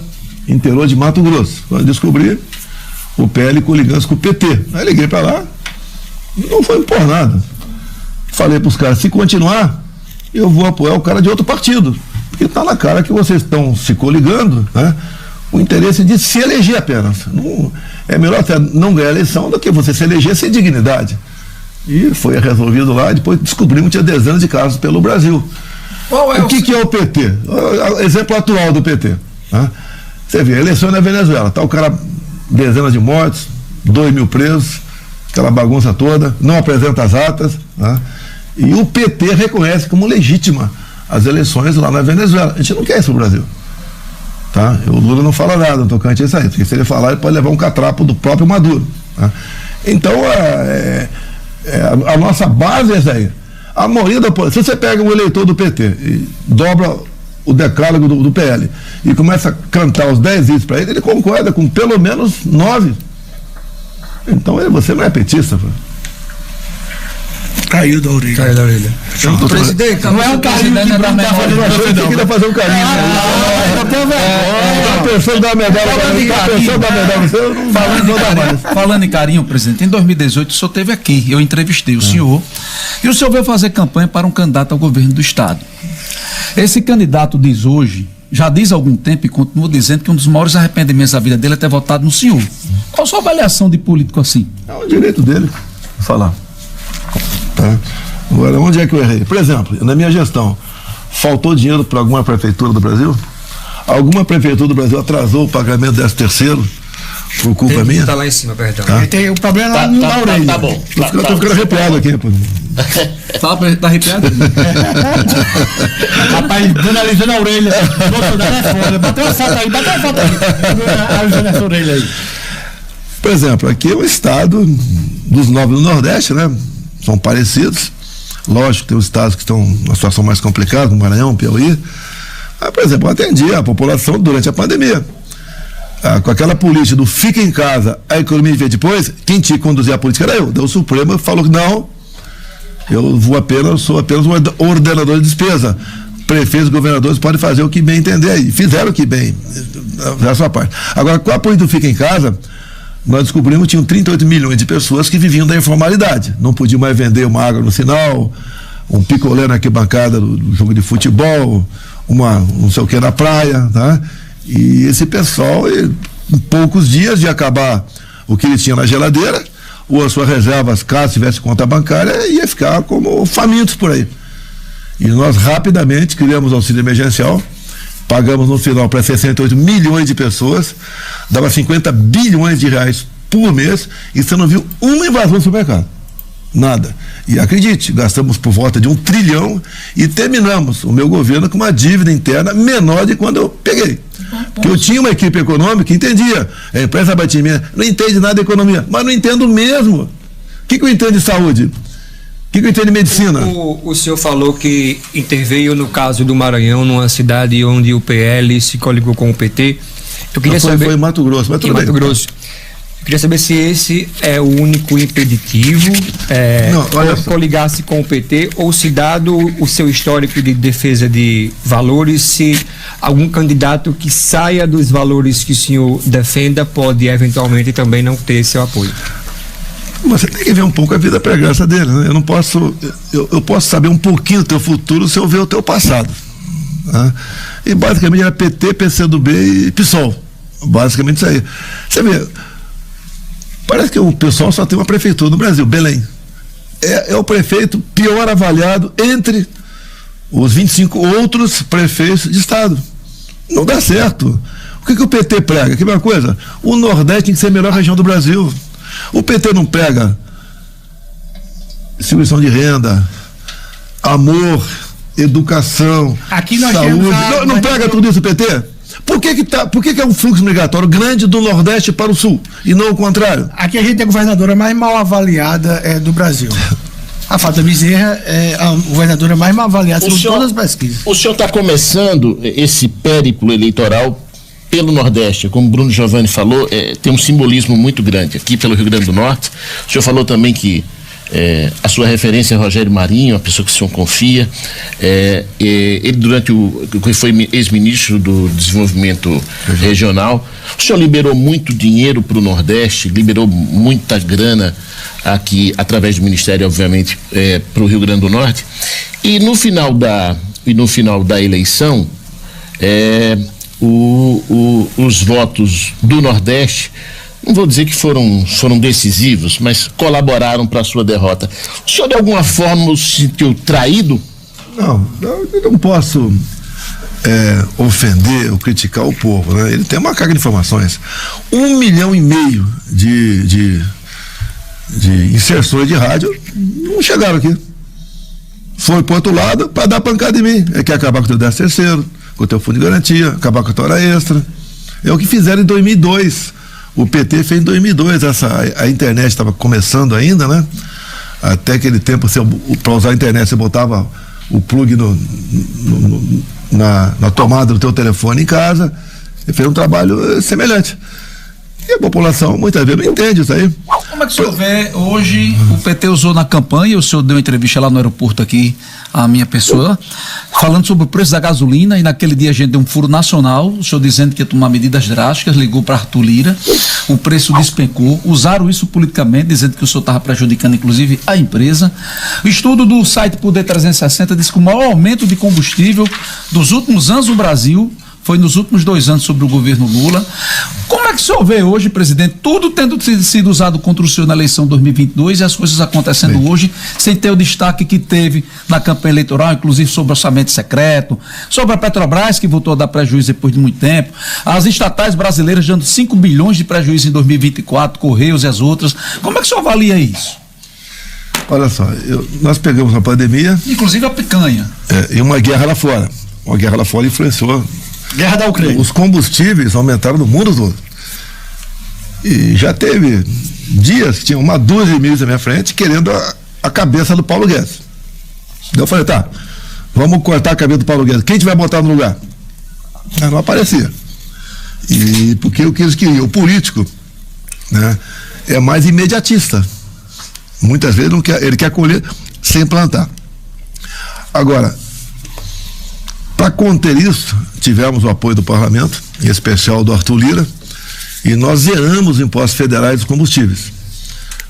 interior de Mato Grosso. Quando eu descobri o PL coligando com o PT. Aí liguei para lá, não foi por nada. Falei para os caras, se continuar, eu vou apoiar o cara de outro partido. Porque está na cara que vocês estão se coligando, né? O interesse de se eleger apenas. Não, é melhor até não ganhar a eleição do que você se eleger sem dignidade. E foi resolvido lá, depois descobrimos que tinha dezenas de casos pelo Brasil. O que é o PT? Exemplo atual do PT. Né? Você vê, a eleição na Venezuela, tá o cara, dezenas de mortos, 2.000 presos, aquela bagunça toda, não apresenta as atas, né? E o PT reconhece como legítima as eleições lá na Venezuela. A gente não quer isso no Brasil. Tá? O Lula não fala nada no tocante a isso aí, porque se ele falar, ele pode levar um catrapo do próprio Maduro. Tá? Então, a nossa base é essa aí. A maioria da população, se você pega um eleitor do PT e dobra o decálogo do PL e começa a cantar os 10 itens para ele concorda com pelo menos 9. Então você não é petista. Pô. Caiu da orelha. Presidente, Não é um carinho que Bruno tá fazendo. Eu achei que você queria fazer um carinho. Tá pensando da medalha. Falando em carinho, presidente, em 2018 o senhor esteve aqui, eu entrevistei o senhor, e o senhor veio fazer campanha para um candidato ao governo do estado. Esse candidato diz hoje, já diz há algum tempo e continua dizendo que um dos maiores arrependimentos da vida dele é ter votado no senhor. Qual a sua avaliação de político assim? É o direito dele falar. Tá? Agora, onde é que eu errei? Por exemplo, na minha gestão, faltou dinheiro para alguma prefeitura do Brasil? Alguma prefeitura do Brasil atrasou o pagamento do 13º por culpa minha? Tá lá em cima, perdão. Tá. Tem o problema lá na orelha. Tá bom. Tô ficando arrepiado aqui, pô. Fala pra gente, tá arrepiado? Rapaz, dona Alisa na orelha. Bolsonaro é foda. Bateu uma foto aí. A Alisa nessa orelha aí. Por exemplo, aqui é o estado dos 9 do Nordeste, né? São parecidos. Lógico, tem os estados que estão numa situação mais complicada, como Maranhão, Piauí. Por exemplo, eu atendi a população durante a pandemia. Com aquela política do fica em casa, a economia vem depois, quem tinha que conduzir a política era eu. Daí o Supremo falou que não, eu sou apenas um ordenador de despesa. Prefeitos e governadores podem fazer o que bem entender aí. Fizeram o que bem, a sua parte. Agora, com a política do fica em casa, nós descobrimos que tinham 38 milhões de pessoas que viviam da informalidade. Não podiam mais vender uma água no sinal, um picolé na arquibancada do jogo de futebol, não sei o que na praia, tá? E esse pessoal, em poucos dias de acabar o que ele tinha na geladeira, ou as suas reservas, caso tivesse conta bancária, ia ficar como famintos por aí. E nós rapidamente criamos auxílio emergencial, pagamos no final para 68 milhões de pessoas, dava 50 bilhões de reais por mês, e você não viu uma invasão no supermercado. Nada. E acredite, gastamos por volta de 1 trilhão e terminamos o meu governo com uma dívida interna menor de quando eu peguei. Porque eu tinha uma equipe econômica que entendia. A empresa Batimena não entende nada de economia, mas não entendo mesmo. O que eu entendo de saúde? O que eu entendo de medicina? O senhor falou que interveio no caso do Maranhão, numa cidade onde o PL se coligou com o PT. Eu queria saber. Foi em Mato Grosso, mas tudo bem. Mato Grosso. Eu queria saber se esse é o único impeditivo coligar-se com o PT, ou se, dado o seu histórico de defesa de valores, se algum candidato que saia dos valores que o senhor defenda pode eventualmente também não ter seu apoio. Você tem que ver um pouco a vida pregressa dele, né? Eu não posso, eu posso saber um pouquinho do teu futuro se eu ver o teu passado, né? E basicamente era PT, PCdoB e PSOL, basicamente isso aí. Você vê, parece que o pessoal só tem uma prefeitura no Brasil, Belém. É o prefeito pior avaliado entre os 25 outros prefeitos de estado. Não dá certo. O que o PT prega? Que uma coisa, o Nordeste tem que ser a melhor região do Brasil. O PT não prega distribuição de renda, amor, educação, aqui nós saúde. Não prega tudo isso o PT? Por que é um fluxo migratório grande do Nordeste para o Sul e não o contrário? Aqui a gente é a governadora mais mal avaliada do Brasil. A Fátima Bezerra é a governadora mais mal avaliada em todas as pesquisas. O senhor está começando esse périplo eleitoral pelo Nordeste, como Bruno Giovanni falou, tem um simbolismo muito grande aqui pelo Rio Grande do Norte. O senhor falou também que a sua referência é Rogério Marinho, uma pessoa que o senhor confia. Ele foi ex-ministro do Desenvolvimento Regional. O senhor liberou muito dinheiro para o Nordeste, liberou muita grana aqui através do Ministério, obviamente, para o Rio Grande do Norte. E no final da eleição, os votos do Nordeste, não vou dizer que foram decisivos, mas colaboraram para a sua derrota. O senhor de alguma forma se sentiu traído? Não, eu não posso ofender ou criticar o povo, né? Ele tem uma carga de informações. 1,5 milhão de inserções de rádio não chegaram aqui. Foi pro outro lado para dar pancada em mim. Quer acabar com o teu 13º, com o teu fundo de garantia, acabar com a tua hora extra. É o que fizeram em 2002. O PT fez em 2002. A internet estava começando ainda, né? Até aquele tempo, para usar a internet, você botava o plug na tomada do teu telefone em casa. Ele fez um trabalho semelhante. E a população muitas vezes não entende isso aí. Como é que o senhor vê hoje, o PT usou na campanha, o senhor deu uma entrevista lá no aeroporto aqui, a minha pessoa, falando sobre o preço da gasolina, e naquele dia a gente deu um furo nacional, o senhor dizendo que ia tomar medidas drásticas, ligou para Arthur Lira, o preço despencou, usaram isso politicamente, dizendo que o senhor estava prejudicando inclusive a empresa. O estudo do site Poder 360 diz que o maior aumento de combustível dos últimos anos no Brasil foi nos últimos 2 anos sobre o governo Lula. Como é que o senhor vê hoje, presidente, tudo tendo sido usado contra o senhor na eleição 2022 e as coisas acontecendo hoje sem ter o destaque que teve na campanha eleitoral, inclusive sobre orçamento secreto, sobre a Petrobras, que voltou a dar prejuízo depois de muito tempo, as estatais brasileiras dando 5 bilhões de prejuízo em 2024, Correios e as outras. Como é que o senhor avalia isso? Olha só, nós pegamos uma pandemia... Inclusive a picanha. E uma guerra lá fora. Uma guerra lá fora influenciou... Guerra da Ucrânia. Os combustíveis aumentaram no mundo todo. E já teve dias que tinha uma dúzia de milhas na minha frente querendo a cabeça do Paulo Guedes. Daí eu falei, tá, vamos cortar a cabeça do Paulo Guedes. Quem a gente vai botar no lugar? Não aparecia. E porque o que eles queriam, o político, né, é mais imediatista. Muitas vezes ele quer colher sem plantar. Agora, para conter isso, tivemos o apoio do parlamento, em especial do Arthur Lira, e nós zeramos os impostos federais dos combustíveis.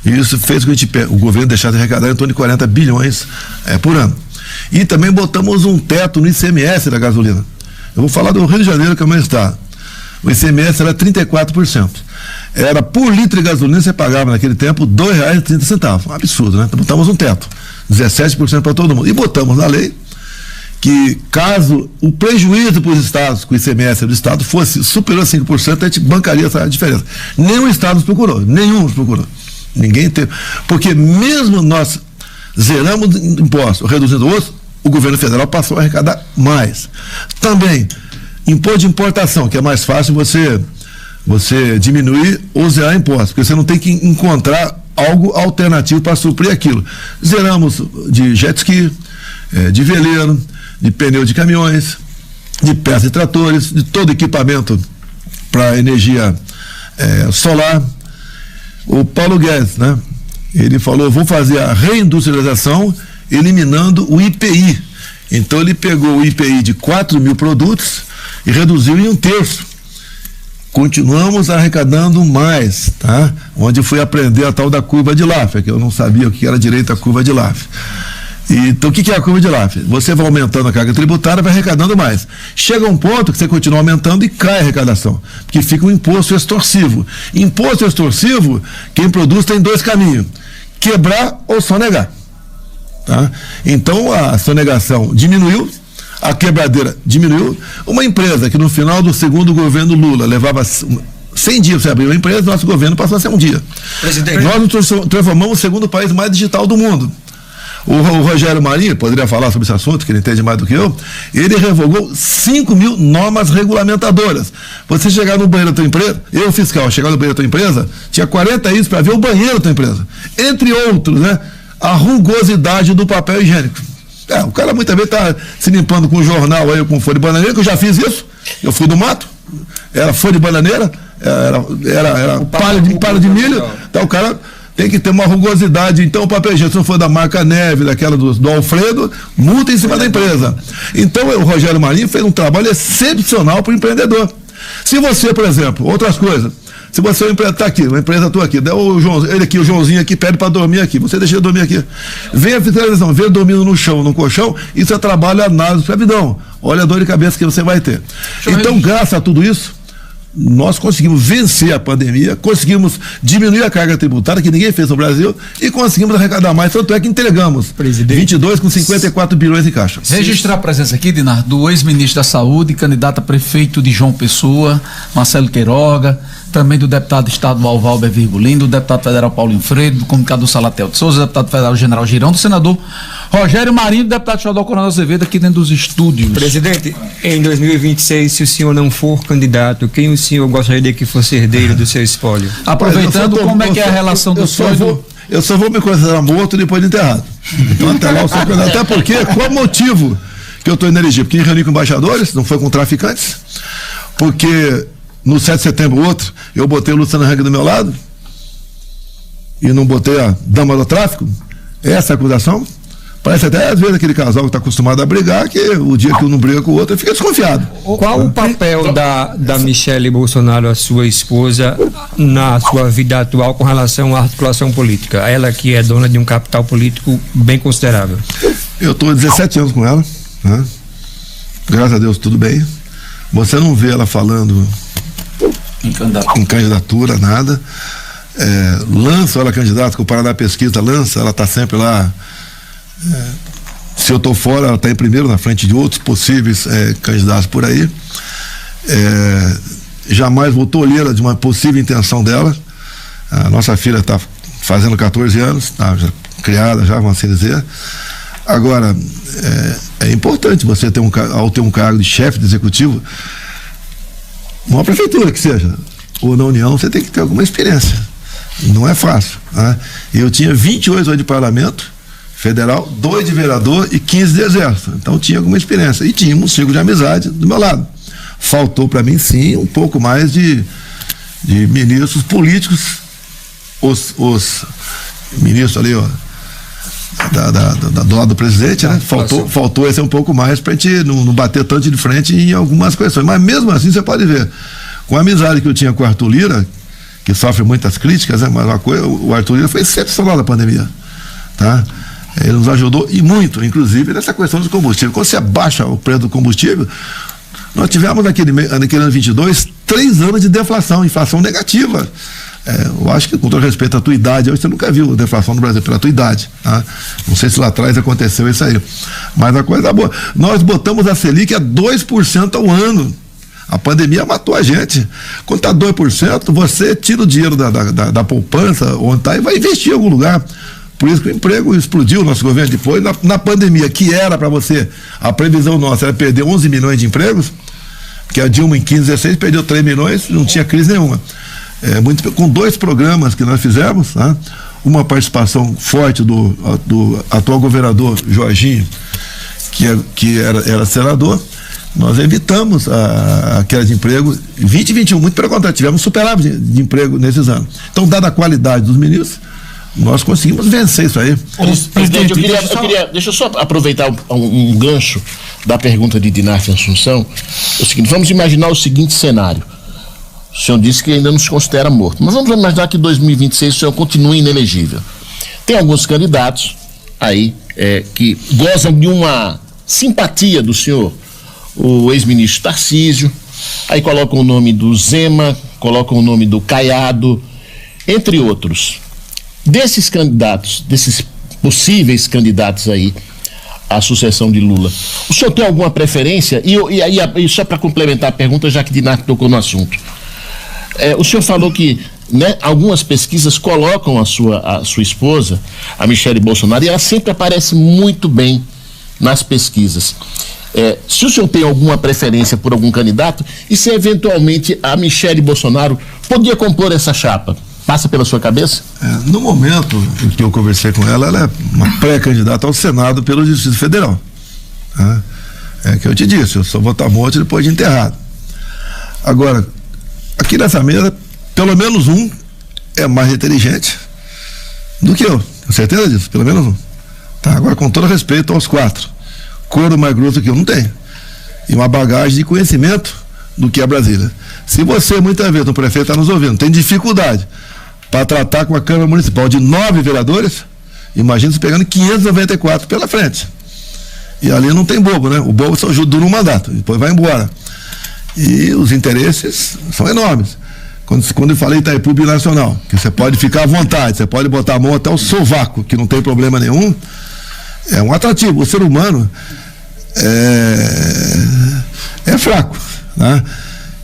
E isso fez com que o governo deixasse de arrecadar em torno de 40 bilhões por ano. E também botamos um teto no ICMS da gasolina. Eu vou falar do Rio de Janeiro, que é o meu estado. O ICMS era 34%. Era por litro de gasolina, você pagava naquele tempo R$ 2,30. Um absurdo, né? Então botamos um teto, 17% para todo mundo. E botamos na lei que caso o prejuízo para os estados, com o ICMS do estado, fosse superior a 5%, a gente bancaria essa diferença. Nenhum estado nos procurou, ninguém teve, porque mesmo nós zeramos impostos, reduzindo outros, o governo federal passou a arrecadar mais. Também, imposto de importação, que é mais fácil você diminuir ou zerar impostos, porque você não tem que encontrar algo alternativo para suprir aquilo. Zeramos de jet ski, de veleiro, de pneu de caminhões, de peças de tratores, de todo equipamento para energia solar. O Paulo Guedes, né? Ele falou, vou fazer a reindustrialização eliminando o IPI. Então ele pegou o IPI de 4 mil produtos e reduziu em 1/3. Continuamos arrecadando mais, tá? Onde fui aprender a tal da curva de Laffer, que eu não sabia o que era direito a curva de Laffer. Então, o que é a curva de Laffer? Você vai aumentando a carga tributária, vai arrecadando mais. Chega um ponto que você continua aumentando e cai a arrecadação, porque fica um imposto extorsivo. Imposto extorsivo, quem produz tem 2 caminhos: quebrar ou sonegar. Tá? Então, a sonegação diminuiu, a quebradeira diminuiu. Uma empresa que no final do segundo governo Lula levava 100 dias para você abrir uma empresa, nosso governo passou a ser um dia. Presidente. Nós nos transformamos o segundo país mais digital do mundo. O Rogério Marinho, poderia falar sobre esse assunto, que ele entende mais do que eu, ele revogou 5.000 normas regulamentadoras. Você chegar no banheiro da tua empresa, eu fiscal, chegar no banheiro da tua empresa, tinha 40 itens para ver o banheiro da tua empresa. Entre outros, né? A rugosidade do papel higiênico. O cara muitas vezes está se limpando com jornal aí, com folha de bananeira, que eu já fiz isso. Eu fui do mato, era folha de bananeira, era palha de milho, então o cara tem que ter uma rugosidade. Então o papel higiênico, se não for da marca Neve, daquela do Alfredo, multa em cima da empresa. Então o Rogério Marinho fez um trabalho excepcional para o empreendedor. Se você, por exemplo, outras coisas, se você está aqui, uma empresa tua aqui, o Joãozinho aqui pede para dormir aqui, você deixa ele dormir aqui. Vem a fiscalização, vem dormindo no chão, no colchão, isso é trabalho análise de escravidão. Olha a dor de cabeça que você vai ter. Então, graças a tudo isso, nós conseguimos vencer a pandemia, conseguimos diminuir a carga tributária, que ninguém fez no Brasil, e conseguimos arrecadar mais. Tanto é que entregamos 22 com 54 bilhões em caixa. Registrar a presença aqui, Dinar, do ex-ministro da Saúde, candidato a prefeito de João Pessoa, Marcelo Queiroga, também do deputado estadual Valber Virgulino, do deputado federal Paulinho Freire, do comunicador Salatel de Souza, do deputado federal General Girão, do senador Rogério Marinho, do deputado estadual Coronel Azevedo, aqui dentro dos estúdios. Presidente, em 2026, se o senhor não for candidato, quem o senhor gostaria que fosse herdeiro do seu espólio? Aproveitando, como é que é a relação do senhor? Eu só vou me considerar morto depois de enterrado. Então até lá eu sou candidato. Até porque, qual motivo que eu estou inelegível? Porque reuni com embaixadores, não foi com traficantes, porque no 7 de setembro, outro, eu botei o Luciano Hang do meu lado e não botei a dama do tráfico. Essa é a acusação. Parece até às vezes aquele casal que está acostumado a brigar, que o dia que um não briga com o outro, fica desconfiado. Qual o papel da Michele Bolsonaro, a sua esposa, na sua vida atual com relação à articulação política? Ela que é dona de um capital político bem considerável. Eu estou há 17 anos com ela, né? Graças a Deus tudo bem. Você não vê ela falando em candidatura, nada. Lança ela candidata, com o Paraná Pesquisa lança, ela está sempre lá. Se eu estou fora, ela está em primeiro na frente de outros possíveis candidatos por aí. Jamais vou tolher de uma possível intenção dela. A nossa filha está fazendo 14 anos, está criada já, vamos assim dizer. Agora, é importante você ter ao ter um cargo de chefe de executivo, numa prefeitura que seja, ou na União, você tem que ter alguma experiência. Não é fácil, né? Eu tinha 28 anos de parlamento federal, 2 de vereador e 15 de exército. Então tinha alguma experiência. E tinha um ciclo de amizade do meu lado. Faltou para mim, sim, um pouco mais de ministros políticos, os ministros ali, ó, do lado do presidente, né? Faltou esse um pouco mais para a gente não bater tanto de frente em algumas questões. Mas mesmo assim, você pode ver, com a amizade que eu tinha com o Arthur Lira, que sofre muitas críticas, né? Mas uma coisa, o Arthur Lira foi excepcional na pandemia, tá? Ele nos ajudou e muito, inclusive nessa questão do combustível. Quando você abaixa o preço do combustível, nós tivemos naquele ano 22 3 anos de deflação, inflação negativa. Eu acho que, com todo respeito à tua idade, você nunca viu deflação no Brasil pela tua idade, tá? Não sei se lá atrás aconteceu isso aí, mas a coisa boa, nós botamos a Selic a 2% ao ano. A pandemia matou a gente. Quando está 2%, você tira o dinheiro da poupança onde está e vai investir em algum lugar. Por isso que o emprego explodiu, o nosso governo depois, na pandemia, que era para você, a previsão nossa era perder 11 milhões de empregos, que a Dilma em 15, 16 perdeu 3 milhões, não tinha crise nenhuma. Com 2 programas que nós fizemos, tá? Uma participação forte do atual governador Jorginho, que era senador, nós evitamos a queda de emprego 20 e 21, muito pelo contrário, tivemos superávit de emprego nesses anos. Então, dada a qualidade dos ministros, nós conseguimos vencer isso aí. Presidente, deixa eu só aproveitar um gancho da pergunta de Dinarte Assunção. É o seguinte, vamos imaginar o seguinte cenário. O senhor disse que ainda não se considera morto, mas vamos imaginar que em 2026 o senhor continue inelegível. Tem alguns candidatos aí que gozam de uma simpatia do senhor, o ex-ministro Tarcísio, aí colocam o nome do Zema, colocam o nome do Caiado, entre outros. Desses candidatos, desses possíveis candidatos aí à sucessão de Lula, o senhor tem alguma preferência? E só para complementar a pergunta, já que Dinarte tocou no assunto, o senhor falou que né, algumas pesquisas colocam a sua esposa, a Michele Bolsonaro, e ela sempre aparece muito bem nas pesquisas. Se o senhor tem alguma preferência por algum candidato e se eventualmente a Michele Bolsonaro podia compor essa chapa, passa pela sua cabeça? No momento em que eu conversei com ela, ela é uma pré-candidata ao Senado pelo Distrito Federal. Tá? É que eu te disse, eu só vou estar morto depois de enterrado. Agora, aqui nessa mesa, pelo menos um é mais inteligente do que eu. Tenho certeza disso, pelo menos um. Tá? Agora, com todo respeito aos 4, couro mais grosso que eu não tenho. E uma bagagem de conhecimento do que é Brasília. Se você, muitas vezes, o prefeito está nos ouvindo, tem dificuldade para tratar com a Câmara Municipal de 9 vereadores, imagina se pegando 594 pela frente. E ali não tem bobo, né? O bobo só dura um mandato, depois vai embora. E os interesses são enormes. Quando eu falei Itaipu Binacional, que você pode ficar à vontade, você pode botar a mão até o sovaco, que não tem problema nenhum, é um atrativo. O ser humano é fraco, né?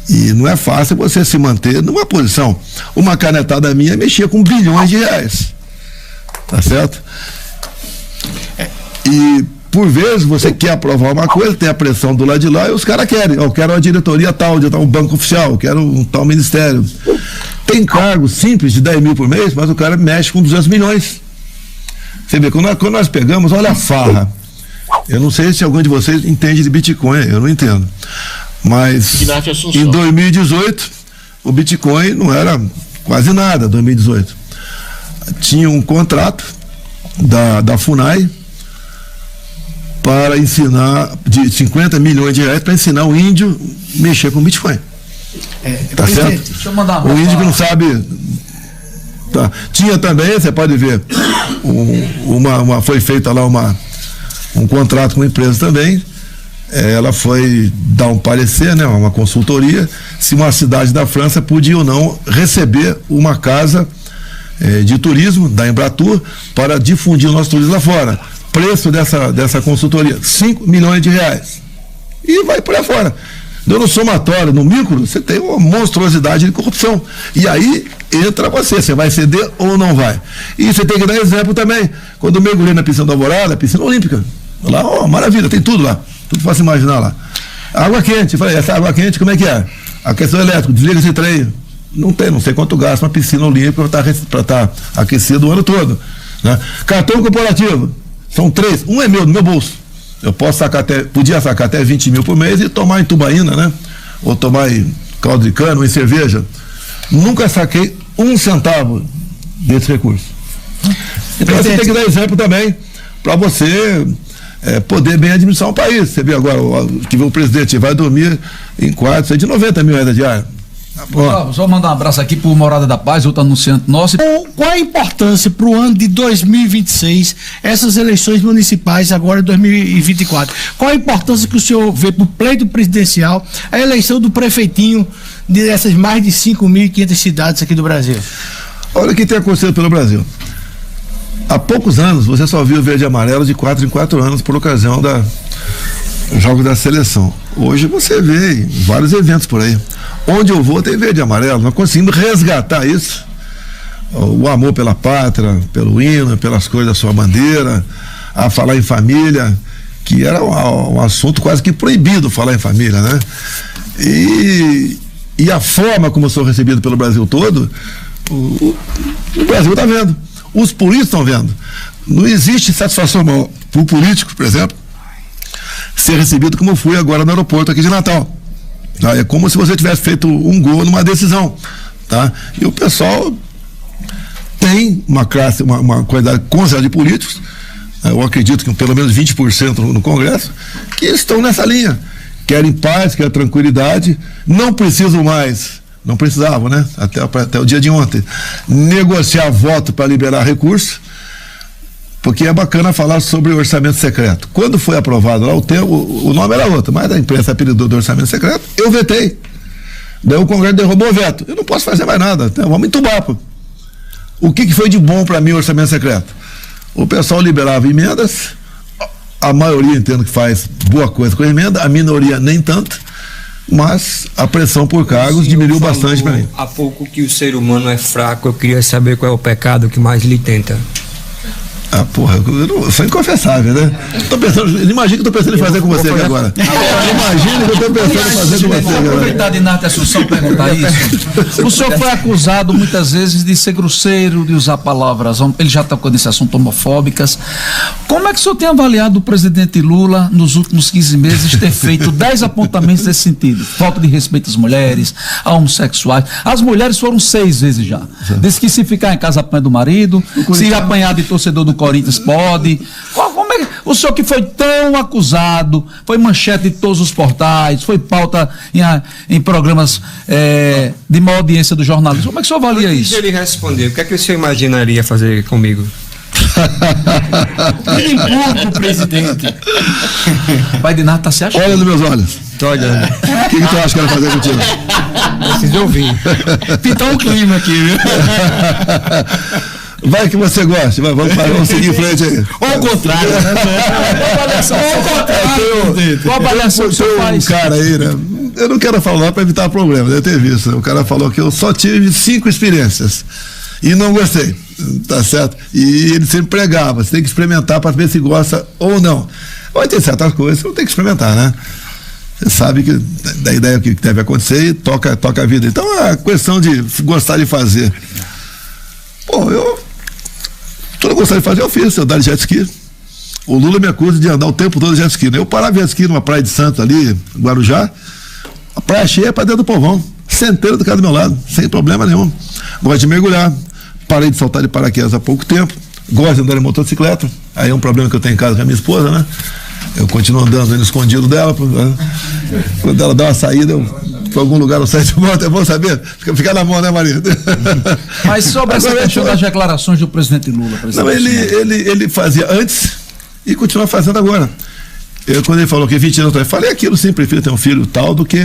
E não é fácil você se manter numa posição. Uma canetada minha mexia com bilhões de reais. Tá certo? E por vezes você quer aprovar uma coisa, tem a pressão do lado de lá e os caras querem. Eu quero uma diretoria tal, de um banco oficial, eu quero um tal ministério. Tem cargo simples de 10 mil por mês, mas o cara mexe com 200 milhões. Você vê, quando nós pegamos, olha a farra. Eu não sei se algum de vocês entende de Bitcoin, eu não entendo. Mas em 2018, o Bitcoin não era quase nada, 2018. Tinha um contrato da FUNAI para ensinar, de 50 milhões de reais, para ensinar o índio a mexer com Bitcoin. Tá certo? Deixa eu mandar o índio que não sabe. Tá. Tinha também, você pode ver, foi feita lá um contrato com a empresa também. Ela foi dar um parecer, né, uma consultoria, se uma cidade da França podia ou não receber uma casa de turismo da Embratur para difundir o nosso turismo lá fora. Preço dessa consultoria, 5 milhões de reais. E vai por aí fora. No somatório, no micro, você tem uma monstruosidade de corrupção. E aí entra você vai ceder ou não vai. E você tem que dar exemplo também. Quando eu mergulhei na piscina da Alvorada, piscina olímpica, lá, maravilha, tem tudo lá. Tudo que possa imaginar lá. Água quente, falei, essa água quente como é que é? A questão elétrica, desliga esse trem. Não sei quanto gasta uma piscina olímpica para estar aquecido o ano todo. Né? Cartão corporativo, são 3, um é meu, do meu bolso. Eu podia sacar até 20 mil por mês e tomar em tubaína, né? Ou tomar em caldo de cana, ou em cerveja. Nunca saquei 1 centavo desse recurso. Então você tem que dar exemplo também para você poder bem administrar um país. Você vê agora que o presidente vai dormir em quartos de 90 mil reais diária. Só mandar um abraço aqui pro Morada da Paz, outro anunciante nosso. Qual a importância para o ano de 2026, essas eleições municipais agora em 2024? Qual a importância que o senhor vê para o pleito presidencial, a eleição do prefeitinho dessas mais de 5.500 cidades aqui do Brasil? Olha o que tem acontecido pelo Brasil. Há poucos anos você só viu o verde e amarelo de 4 em 4 anos por ocasião jogos da seleção. Hoje você vê vários eventos por aí. Onde eu vou tem verde e amarelo. Nós conseguimos resgatar isso. O amor pela pátria, pelo hino, pelas cores da sua bandeira, a falar em família, que era um assunto quase que proibido falar em família, né? E a forma como eu sou recebido pelo Brasil todo, o Brasil está vendo. Os políticos estão vendo. Não existe satisfação para o político, por exemplo, ser recebido como eu fui agora no aeroporto aqui de Natal. Tá? É como se você tivesse feito um gol numa decisão. Tá? E o pessoal tem uma quantidade considerável de políticos, eu acredito que pelo menos 20% no Congresso, que estão nessa linha. Querem paz, querem tranquilidade, não precisavam, né? Até o dia de ontem, negociar voto para liberar recurso, porque é bacana falar sobre o orçamento secreto. Quando foi aprovado lá, o nome era outro, mas a imprensa apelidou do orçamento secreto, eu vetei. Daí o Congresso derrubou o veto. Eu não posso fazer mais nada, então vamos entubar. Pô. O que foi de bom para mim o orçamento secreto? O pessoal liberava emendas, a maioria entendo que faz boa coisa com a emenda, a minoria nem tanto, mas a pressão por cargos diminuiu bastante para mim. Há pouco que o ser humano é fraco, eu queria saber qual é o pecado que mais lhe tenta. Ah, porra, eu sou inconfessável, né? Tô pensando, imagina que eu tô pensando em fazer com você aqui agora. Imagina que eu tô pensando em fazer com você agora. Aproveitar de Inácio Assunção perguntar isso. O senhor foi acusado muitas vezes de ser grosseiro, de usar palavras, ele já tocou nesse assunto, homofóbicas. Como é que o senhor tem avaliado o presidente Lula nos últimos 15 meses ter feito 10 apontamentos nesse sentido? Falta de respeito às mulheres, a homossexuais. As mulheres foram 6 vezes já. Diz que se ficar em casa apanha do marido, se apanhar de torcedor do Corinthians pode. Como é que o senhor que foi tão acusado, foi manchete de todos os portais, foi pauta em programas de maior audiência do jornalismo, como é que o senhor avalia isso? Se ele responder, o que é que o senhor imaginaria fazer comigo? Ele empurra o presidente. Pai de Inácio tá se achando. Olha nos meus olhos. Tô olhando. O que tu acha que eu quero fazer contigo? Preciso ouvir. Pintar um clima aqui, viu? Vai que você goste, vamos seguir em frente aí. Ou ao contrário, né? Qual avaliação que o senhor faz? Um cara aí, né? Eu não quero falar para evitar problema, deve ter visto. O cara falou que eu só tive 5 experiências e não gostei, tá certo? E ele sempre pregava, você tem que experimentar para ver se gosta ou não. Mas tem certas coisas que eu tenho que experimentar, né? Você sabe que da ideia que deve acontecer e toca a vida. Então a questão de gostar de fazer. Pô, tudo eu gostava de fazer, eu fiz, eu andar de jet ski. O Lula me acusa de andar o tempo todo de jet ski, né? Eu parava de jet ski numa praia de Santos ali, Guarujá, a praia cheia para dentro do povão, centeiro do cara do meu lado, sem problema nenhum. Gosto de mergulhar, parei de saltar de paraquedas há pouco tempo, gosto de andar em motocicleta, aí é um problema que eu tenho em casa com a minha esposa, né? Eu continuo andando no escondido dela, quando ela dá uma saída, eu para algum lugar eu saio de moto, é bom saber, ficar na mão, né, Maria? Mas sobre essa questão das declarações do presidente Lula, não, ele fazia antes e continua fazendo agora. Quando ele falou que 20 anos atrás, falei aquilo, sim, prefiro ter um filho tal do que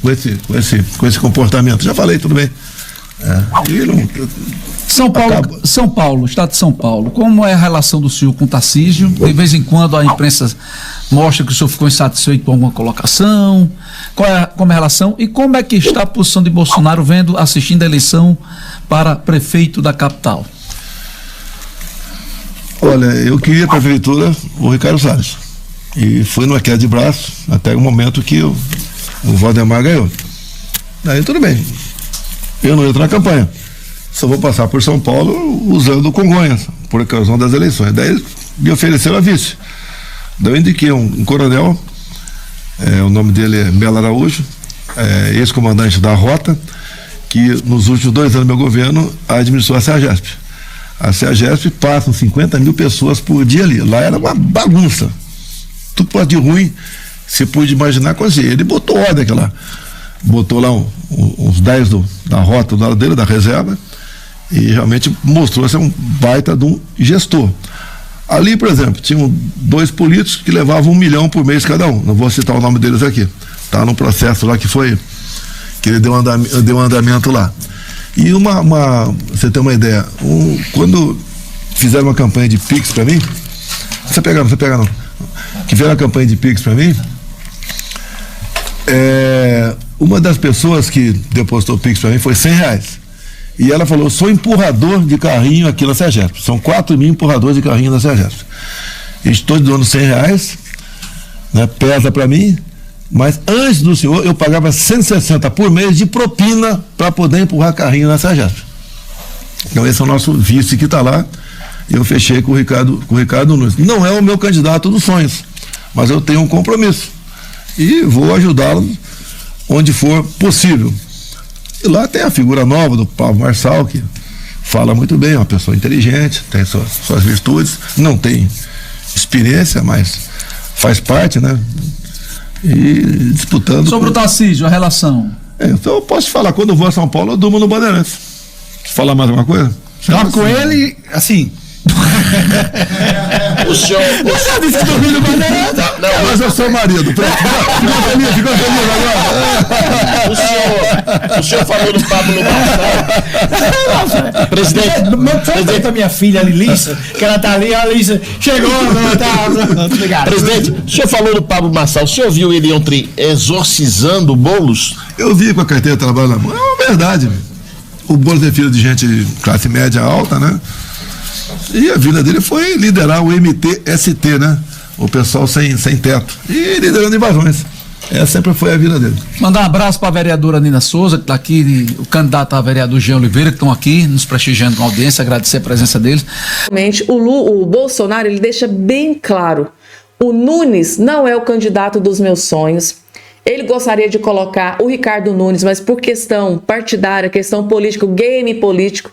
com esse comportamento. Já falei, tudo bem. São Paulo, estado de São Paulo, como é a relação do senhor com o Tarcísio? De vez em quando a imprensa mostra que o senhor ficou insatisfeito com alguma colocação. Como é a relação e como é que está a posição de Bolsonaro assistindo a eleição para prefeito da capital? Olha, eu queria para a prefeitura o Ricardo Salles e foi numa queda de braço até o momento que o Valdemar ganhou. Aí tudo bem, eu não entro na campanha, só vou passar por São Paulo usando Congonhas por ocasião das eleições. Daí me ofereceram a vice, daí eu indiquei um coronel, o nome dele é Belo Araújo, ex-comandante da Rota, que nos últimos 2 anos do meu governo administrou a CEAGESP. A CEAGESP passam 50 mil pessoas por dia ali. Lá era uma bagunça. Tudo pode de ruim, você pôde imaginar acontecer. Ele botou ordem aqui lá. Botou lá uns 10 da Rota do lado dele, da reserva, e realmente mostrou ser um baita de um gestor. Ali, por exemplo, tinham 2 políticos que levavam 1 milhão por mês cada um. Não vou citar o nome deles aqui. Tá num processo lá que ele deu andamento lá. E você tem uma ideia, quando fizeram uma campanha de Pix para mim, você pega não, que fizeram uma campanha de Pix para mim, uma das pessoas que depositou Pix para mim foi R$100. E ela falou, sou empurrador de carrinho aqui na CEAGESP. São 4 mil empurradores de carrinho na CEAGESP. Estou doando R$100, né, pesa para mim, mas antes do senhor eu pagava 160 por mês de propina para poder empurrar carrinho na CEAGESP. Então esse é o nosso vice que está lá. Eu fechei com o Ricardo Nunes. Não é o meu candidato dos sonhos, mas eu tenho um compromisso e vou ajudá-lo onde for possível. E lá tem a figura nova do Pablo Marçal, que fala muito bem, é uma pessoa inteligente, tem suas virtudes, não tem experiência, mas faz parte, né? E disputando. Sobre o Tarcísio, a relação. Então eu posso te falar, quando eu vou a São Paulo, eu durmo no Bandeirantes. Falar mais alguma coisa? Tá com ele, assim. O senhor. Você disse que dormiu no banheiro? Não, mas eu sou o marido. Pronto. Ficou feliz agora. O senhor falou do Pablo Marçal. Presidente da minha filha, a Lilissa, que ela tá ali, a Lilissa chegou, ela tá. Obrigado. Presidente, o senhor falou do Pablo Marçal. O senhor viu ele ontem exorcizando o Boulos? Eu vi com a carteira de trabalho na mão. É uma verdade. O Boulos é filho de gente de classe média alta, né? E a vida dele foi liderar o MTST, né? O pessoal sem teto. E liderando invasões. Essa sempre foi a vida dele. Mandar um abraço para a vereadora Nina Souza, que está aqui, e o candidato a vereador Jean Oliveira, que estão aqui nos prestigiando com a audiência, agradecer a presença deles. Realmente, o Bolsonaro, ele deixa bem claro, o Nunes não é o candidato dos meus sonhos. Ele gostaria de colocar o Ricardo Nunes, mas por questão partidária, questão política, game político,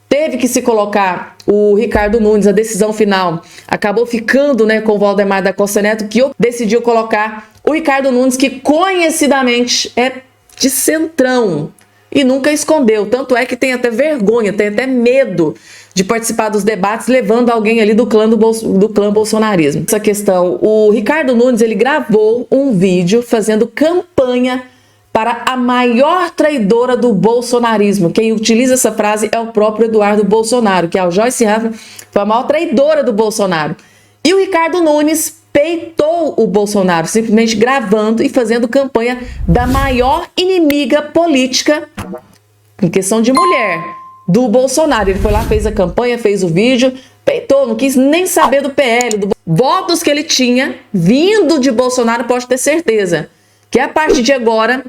teve que se colocar o Ricardo Nunes. A decisão final acabou ficando, né, com o Valdemar da Costa Neto, que decidiu colocar o Ricardo Nunes, que conhecidamente é de centrão e nunca escondeu. Tanto é que tem até vergonha, tem até medo de participar dos debates, levando alguém ali do clã bolsonarismo. Essa questão, o Ricardo Nunes, ele gravou um vídeo fazendo campanha para a maior traidora do bolsonarismo. Quem utiliza essa frase é o próprio Eduardo Bolsonaro, que é o Joyce Hasselman, foi a maior traidora do Bolsonaro. E o Ricardo Nunes peitou o Bolsonaro, simplesmente gravando e fazendo campanha da maior inimiga política, em questão de mulher, do Bolsonaro. Ele foi lá, fez a campanha, fez o vídeo, peitou, não quis nem saber do PL, do votos que ele tinha vindo de Bolsonaro, pode ter certeza que a partir de agora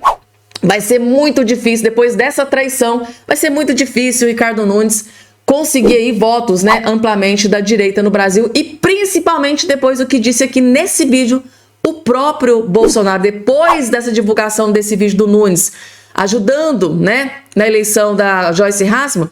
vai ser muito difícil, depois dessa traição, vai ser muito difícil o Ricardo Nunes conseguir aí votos, né, amplamente da direita no Brasil, e principalmente depois do que disse aqui nesse vídeo o próprio Bolsonaro, depois dessa divulgação desse vídeo do Nunes, ajudando, né, na eleição da Joyce Hasselman,